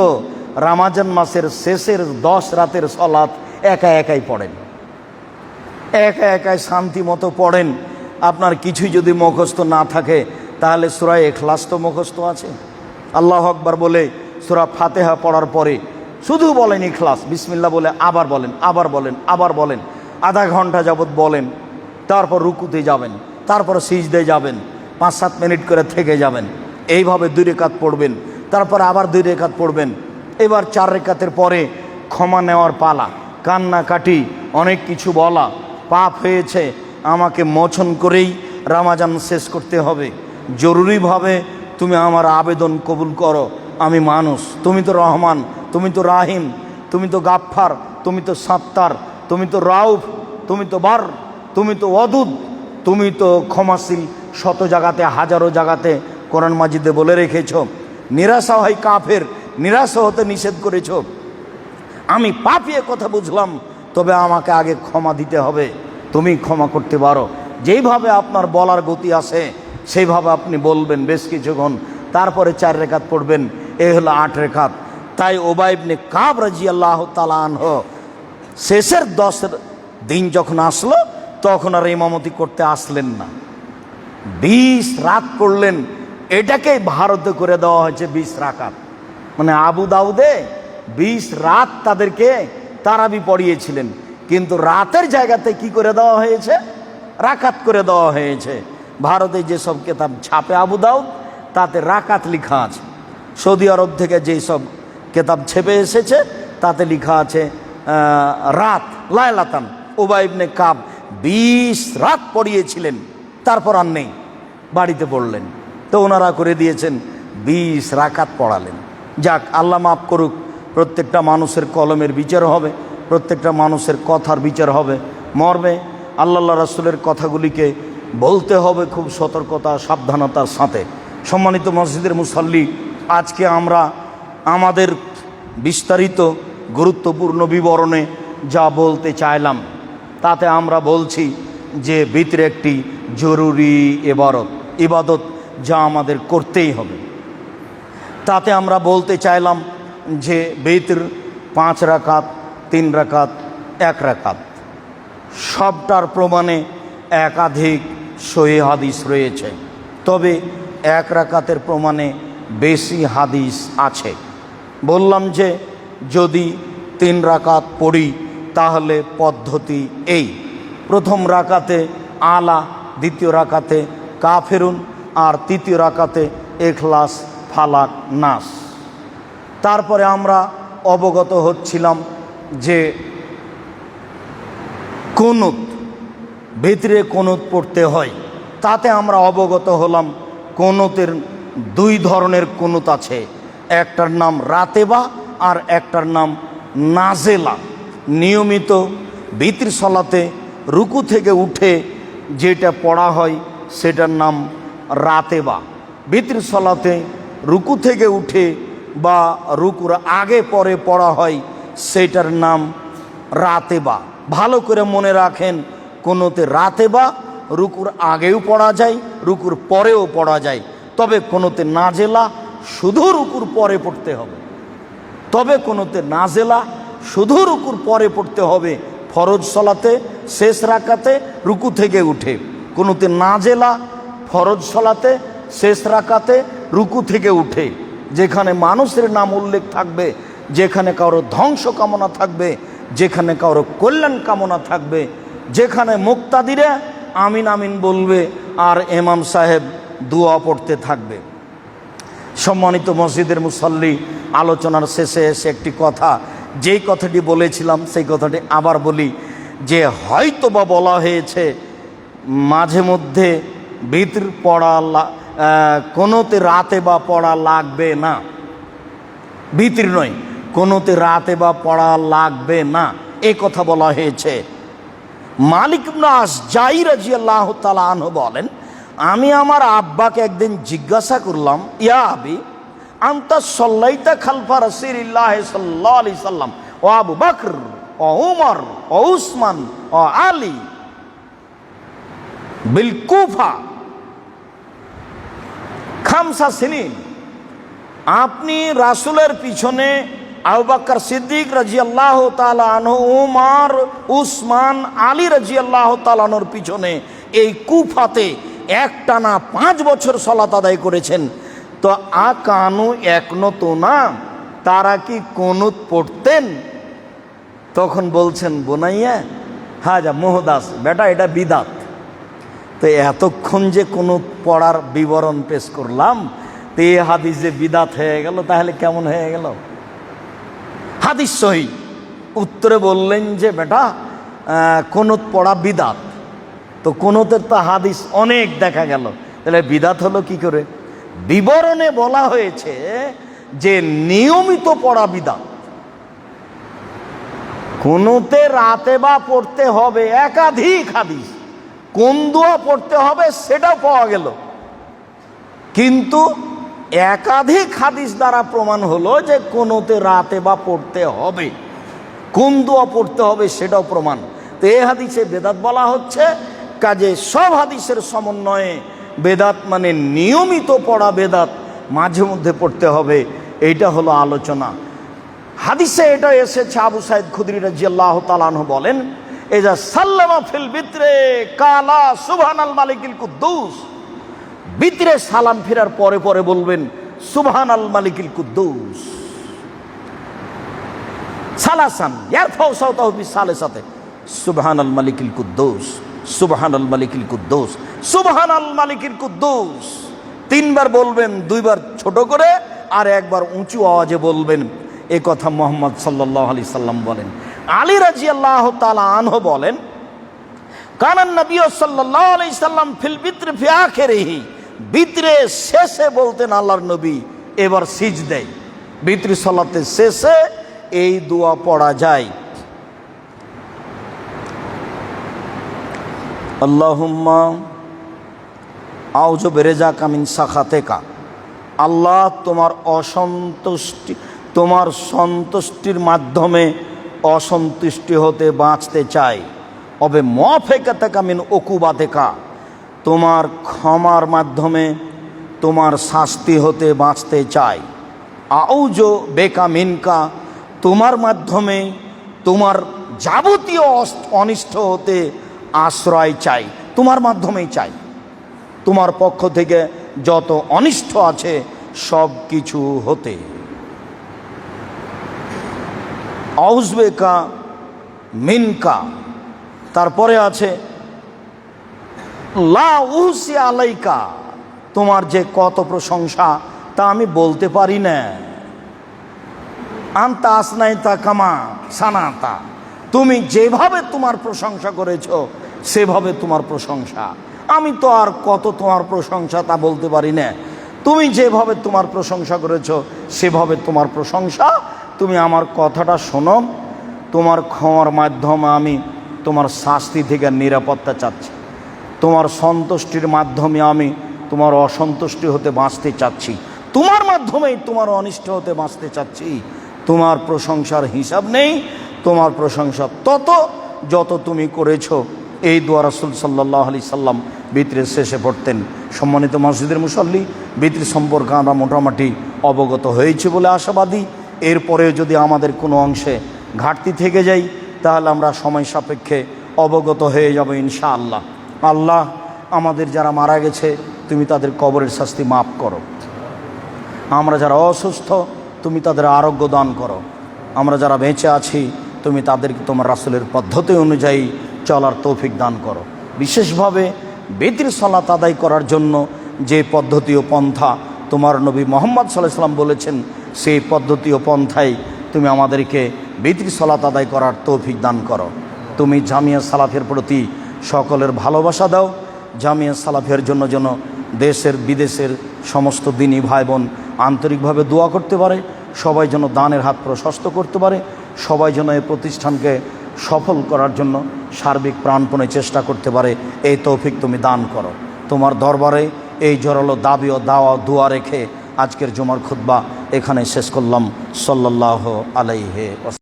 রমজান মাসের শেষের 10 রাতের সালাত একা একাই পড়েন, একা একাই শান্তি মতো পড়েন। আপনার কিছুই যদি মুখস্থ না থাকে তাহলে সূরা ইখলাস তো মুখস্থ আছে। আল্লাহু আকবার বলে সূরা ফাতিহা পড়ার পরে শুধু বলেন ইখলাস, বিসমিল্লাহ বলে আবার বলেন, আবার বলেন, আবার বলেন, আধা ঘন্টা যাবত বলেন। তারপর রুকুতে যাবেন, তারপর সিজদায় যাবেন, 5-7 মিনিট করে থেকে যাবেন। এইভাবে 2 রাকাত পড়বেন, তারপর আবার 2 রাকাত পড়বেন। এবার 4 রাকাতের পরে ক্ষমা নেওয়ার পালা, কান্নাকাটি, অনেক কিছু বলা, পাপ হয়েছে আমাকে মোচন করেই রমজান শেষ করতে হবে। জরুরিভাবে তুমি আমার আবেদন কবুল করো। আমি মানুষ, তুমি তো রহমান, তুমি তো রাহিম, তুমি তো গাফফার, তুমি তো সাত্তার, তুমি তো রাউফ, তুমি তো বার, তুমি তো ওয়াদুদ, তুমি তো ক্ষমাশীল। শত জায়গাতে, হাজারো জায়গাতে কোরআন মাজিদে বলে রেখেছ। নিরাশা হয় কাফের, নিরাশা হতে নিষেধ করেছ। আমি পাপী কথা বুঝলাম, তবে আমাকে আগে ক্ষমা দিতে হবে। তুমি ক্ষমা করতে পারো। যেইভাবে আপনার বলার গতি আসে সেইভাবে আপনি বলবেন বেশ কিছুক্ষণ, তারপরে 4 রাকাত পড়বেন। এই হলো 8 রাকাত। তাই উবাই ইবনে কাব রাদিয়াল্লাহু তাআলা আনহু শেষের 10 দিন যখন আসলো তখন আর ইমামতি করতে আসলেন না, 20 রাত করলেন। এটাকেই ভারতে করে দেওয়া হয়েছে 20 রাকাত। মানে আবু দাউদে 20 রাত তাদেরকে তারাবি পড়িয়েছিলেন, কিন্তু রাতের জায়গাতে কি করে দেওয়া হয়েছে? রাকাত করে দেওয়া হয়েছে। ভারতে যেসব কেতাব ছাপে আবু দাউদ, তাতে রাকাত লেখা আছে। সৌদি আরব থেকে যেই সব কেতাব ছেপে এসেছে তাতে লেখা আছে রাত, লায়লাতান। উবাই ইবনে কাব 20 রাত পড়িয়েছিলেন, তারপর আর নেই, বাড়িতে পড়লেন। তো ওনারা করে দিয়েছেন 20 রাকাত পড়ালেন। যাক, আল্লাহ মাফ করুক। প্রত্যেকটা মানুষের কলমের বিচার হবে, প্রত্যেকটা মানুষের কথার বিচার হবে। মর্মে আল্লাহ রাসূলের কথাগুলিকে বলতে হবে খুব সতর্কতা সাবধানতার সাথে। সম্মানিত মসজিদের মুসাল্লি, আজকে আমরা আমাদের বিস্তারিত গুরুত্বপূর্ণ বিবরণে যা বলতে চাইলাম তাতে আমরা বলছি যে বিতর একটি জরুরি ইবাদত যা আমাদের করতেই হবে। তাতে আমরা বলতে চাইলাম যে বিতর 5 রাকাত, 3 রাকাত, 1 রাকাত, সবটার প্রমাণে একাধিক সহিহ হাদিস রয়েছে। তবে 1 রাকাতের প্রমাণে বেশি হাদিস আছে। বললাম যে যদি 3 রাকাত পড়ি তাহলে পদ্ধতি এই: প্রথম রাকাতে আলা, দ্বিতীয় রাকাতে কাফেরুন, আর তৃতীয় রাকাতে ইখলাস, ফালাক, নাস। তারপরে আমরা অবগত হচ্ছিলাম যে কুনুত, ভিতরে কুনুত পড়তে হয়। তাতে আমরা অবগত হলাম কুনুতের 2 ধরনের কুনুত আছে, একটার নাম রাতেবা আর একটার নাম নাজেলা। নিয়মিত বিতর সলাতে রুকু থেকে উঠে যেটা পড়া হয় সেটার নাম রাতেবা। বিতর সলাতে রুকু থেকে উঠে বা রুকুর আগে পরে পড়া হয় সেটার নাম রাতেবা। ভালো করে মনে রাখেন, কোনোতে রাতেবা রুকুর আগেও পড়া যায়, রুকুর পরেও পড়া যায়। তবে কোনোতে নাজেলা শুধু রুকুর পরে পড়তে হবে। শুধু রুকুর পরে পড়তে হবে ফরজ সলাতে শেষ রাকাতে রুকু থেকে উঠে। কোনোতে নাজেলা ফরজ সলাতে শেষ রাকাতে রুকু থেকে উঠে। যেখানে মানুষের নাম উল্লেখ থাকবে, যেখানে কারো ধ্বংস কামনা থাকবে, যেখানে কারো কল্যাণ কামনা থাকবে, যেখানে মুক্তাদিরা আমিন আমিন বলবে আর ইমাম সাহেব দোয়া পড়তে থাকবে। সম্মানিত মসজিদের মুসাল্লি, আলোচনার শেষে এসে একটি কথা, যেই কথাটি বলেছিলাম সেই কথাটি আবার বলি, যে হয়তো বা বলা হয়েছে মাঝে মধ্যে বিতর পড়া কোনোতে রাতে বা পড়া লাগবে না। বিতর নয়, কোনোতে রাতে বা পড়া লাগবে না, এই কথা বলা হয়েছে। মালিক ইবনে আশজাই রাদিয়াল্লাহু তাআলা আনহু বলেন, আমি আমার আব্বাকে একদিন জিজ্ঞাসা করলাম, ইয়া আবি আনতা সাল্লাইতা খালফা রাসূলিল্লাহ সাল্লাল্লাহু আলাইহি সাল্লাম ও আবু বকর ও উমর ও উসমান ও আলী বিল কুফা খামসা সিনিন। আপনি রাসূলের পিছনে আবু বকর সিদ্দিক রাদিয়াল্লাহু তাআলা আনহু, উমর, উসমান, আলী রাদিয়াল্লাহু তাআলা আনহুর পিছনে এই কুফাতে একটানা 5 বছর সালাত আদায় করেছেন। তো আকানু একনত না, তারা কি কুনুত পড়তেন? তখন বলছেন, বোনাইয়া হাজা মোহদাস, বেটা এটা বিদাত। তো এতক্ষণ যে কুনুত পড়ার বিবরণ পেশ করলাম, তো এই হাদিস যে বিদাত হয়ে গেল, তাহলে কেমন হয়ে গেল? হাদিস সহি। উত্তরে বললেন যে বেটা কুনুত পড়া বিদাত। তো কুনুতের তো হাদিস অনেক দেখা গেল, তাহলে বিদাত হলো কি করে? বিবরণে বলা হয়েছে যে নিয়মিত পড়া বিদাত। কুনুতে রাতে বা পড়তে হবে একাধিক হাদিস, কোন দোয়া পড়তে হবে সেটাও পাওয়া গেল, কিন্তু একাধিক হাদিস দ্বারা প্রমাণ হলো যে কুনুতে রাতে বা পড়তে হবে, কোন দোয়া পড়তে হবে সেটাও প্রমাণ। তো এই হাদিসে বেদাত বলা হচ্ছে, কাজে সব হাদিসের সমন্বয়ে বেদাত মানে নিয়মিত পড়া বেদাত, মাঝে মধ্যে পড়তে হবে, এইটা হলো আলোচনা। হাদিসে এটা এসেছে, আবু সাইদ খুদরি রাদিয়াল্লাহু তাআলা আনহু বলেন, ইজা সাল্লামা ফিল বিতরে কালা সুবহানাল মালিকিল কুদ্দুস, বিতরে সালাম ফেরার পরে পরে বলবেন সুবহানাল মালিকিল কুদ্দুস সালাসান ইয়ারফাউ সাওতাহু বিসালাসাতে সুবহানাল মালিকিল কুদ্দুস, সুবহানাল মালিকিল কুদ্দুস, সুবহানাল মালিকিল কুদ্দুস। তিনবার বলবেন, দুইবার ছোট করে আর একবার উঁচু আওয়াজে বলবেন। এ কথা মুহাম্মদ সাল্লাল্লাহু আলাইহি সাল্লাম বলেন। আলী রাদিয়াল্লাহু তাআলা আনহু বলেন, কানান নবী সাল্লাল্লাহু আলাইহি সাল্লাম ফিল বিতর ফি আখিরিহি, বিতরে শেষে বলতেন আল্লাহর নবী, এবার সিজদায় বিতরি সালাতের শেষে এই দোয়া পড়া যায়, আল্লাহুম্মা আউযু বিরাজাকা মিন সাখাতিকা, আল্লাহ তোমার অসন্তুষ্টি, তোমার সন্তুষ্টির মাধ্যমে অসন্তুষ্টি হতে বাঁচতে চাই, অবে মুআফিকাতাকা মিন উকুবাতিকা, তোমার ক্ষমার মাধ্যমে তোমার শাস্তি হতে বাঁচতে চাই, আউযু বিকা মিনকা, তোমার মাধ্যমে তোমার যাবতীয় অনিষ্ট হতে আশ্রয় চাই, তোমার মাধ্যমেই চাই, তোমার পক্ষ থেকে যত অনিষ্ট আছে সব কিছু হতে। আউযবেকা মিনকা, তারপরে আছে লা উহসি আলাইকা, তোমার যে কত প্রশংসা তা আমি বলতে পারি না, আনতা আসনাইতা কামা সানাতা, তুমি যেভাবে তোমার প্রশংসা করেছো সেভাবে তোমার প্রশংসা, আমি তো আর কত তোমার প্রশংসা তা বলতে পারি না, তুমি যেভাবে তোমার প্রশংসা করেছো সেভাবে তোমার প্রশংসা, তুমি আমার কথাটা শোনো, তোমার ক্ষমার মাধ্যমে আমি তোমার শাস্তি থেকে নিরাপত্তা চাচ্ছি, তোমার সন্তুষ্টির মাধ্যমে আমি তোমার অসন্তুষ্টি হতে বাঁচতে চাচ্ছি, তোমার মাধ্যমেই তোমার অনিষ্ট হতে বাঁচতে চাচ্ছি, তোমার প্রশংসার হিসাব নেই, তোমার প্রশংসা তত যত তুমি করেছো। এই দোয়া রাসূল সাল্লাল্লাহু আলাইহি সাল্লাম বিতরের শেষে পড়তেন। সম্মানিত মসজিদের মুসল্লি, বিতর সম্পর্কে আমরা মোটামুটি অবগত হয়েছি বলে আশাবাদী। এরপরে যদি আমাদের কোনো অংশে ঘাটতি থেকে যাই তাহলে আমরা সময় সাপেক্ষে অবগত হয়ে যাব ইনশাআল্লাহ। আল্লাহ আমাদের যারা মারা গেছে তুমি তাদের কবরের শাস্তি মাফ করো, আমরা যারা অসুস্থ তুমি তাদের আরোগ্য দান করো, আমরা যারা বেঁচে আছি তুমি তাদেরকে তোমার রাসূলের পদ্ধতি অনুযায়ী চলার তৌফিক দান করো। বিশেষভাবে বিতর সালাত আদায় করার জন্য যে পদ্ধতি ও পন্থা তোমার নবী মুহাম্মদ সাল্লাল্লাহু আলাইহি ওয়াসাল্লাম বলেছেন সেই পদ্ধতি ও পন্থায় তুমি আমাদেরকে বিতর সালাত আদায় করার তৌফিক দান করো। তুমি জামিয়া সালাফের প্রতি সকলের ভালোবাসা দাও, জামিয়া সালাফের জন্য যেন দেশের বিদেশের সমস্ত দিনী ভাই বোন আন্তরিকভাবে দোয়া করতে পারে, সবাই যেন দানের হাত প্রশস্ত করতে পারে, সবাই যেন এই প্রতিষ্ঠানকে সফল করার জন্য সার্বিক প্রাণপণে চেষ্টা করতে পারে, এই তৌফিক তুমি দান করো। তোমার দরবারে এই জোরালো দাবি ও দাওয়া দোয়া রেখে আজকের জুমার খুতবা এখানে শেষ করলাম। সাল্লাল্লাহু আলাইহি ওয়াসাল্লাম।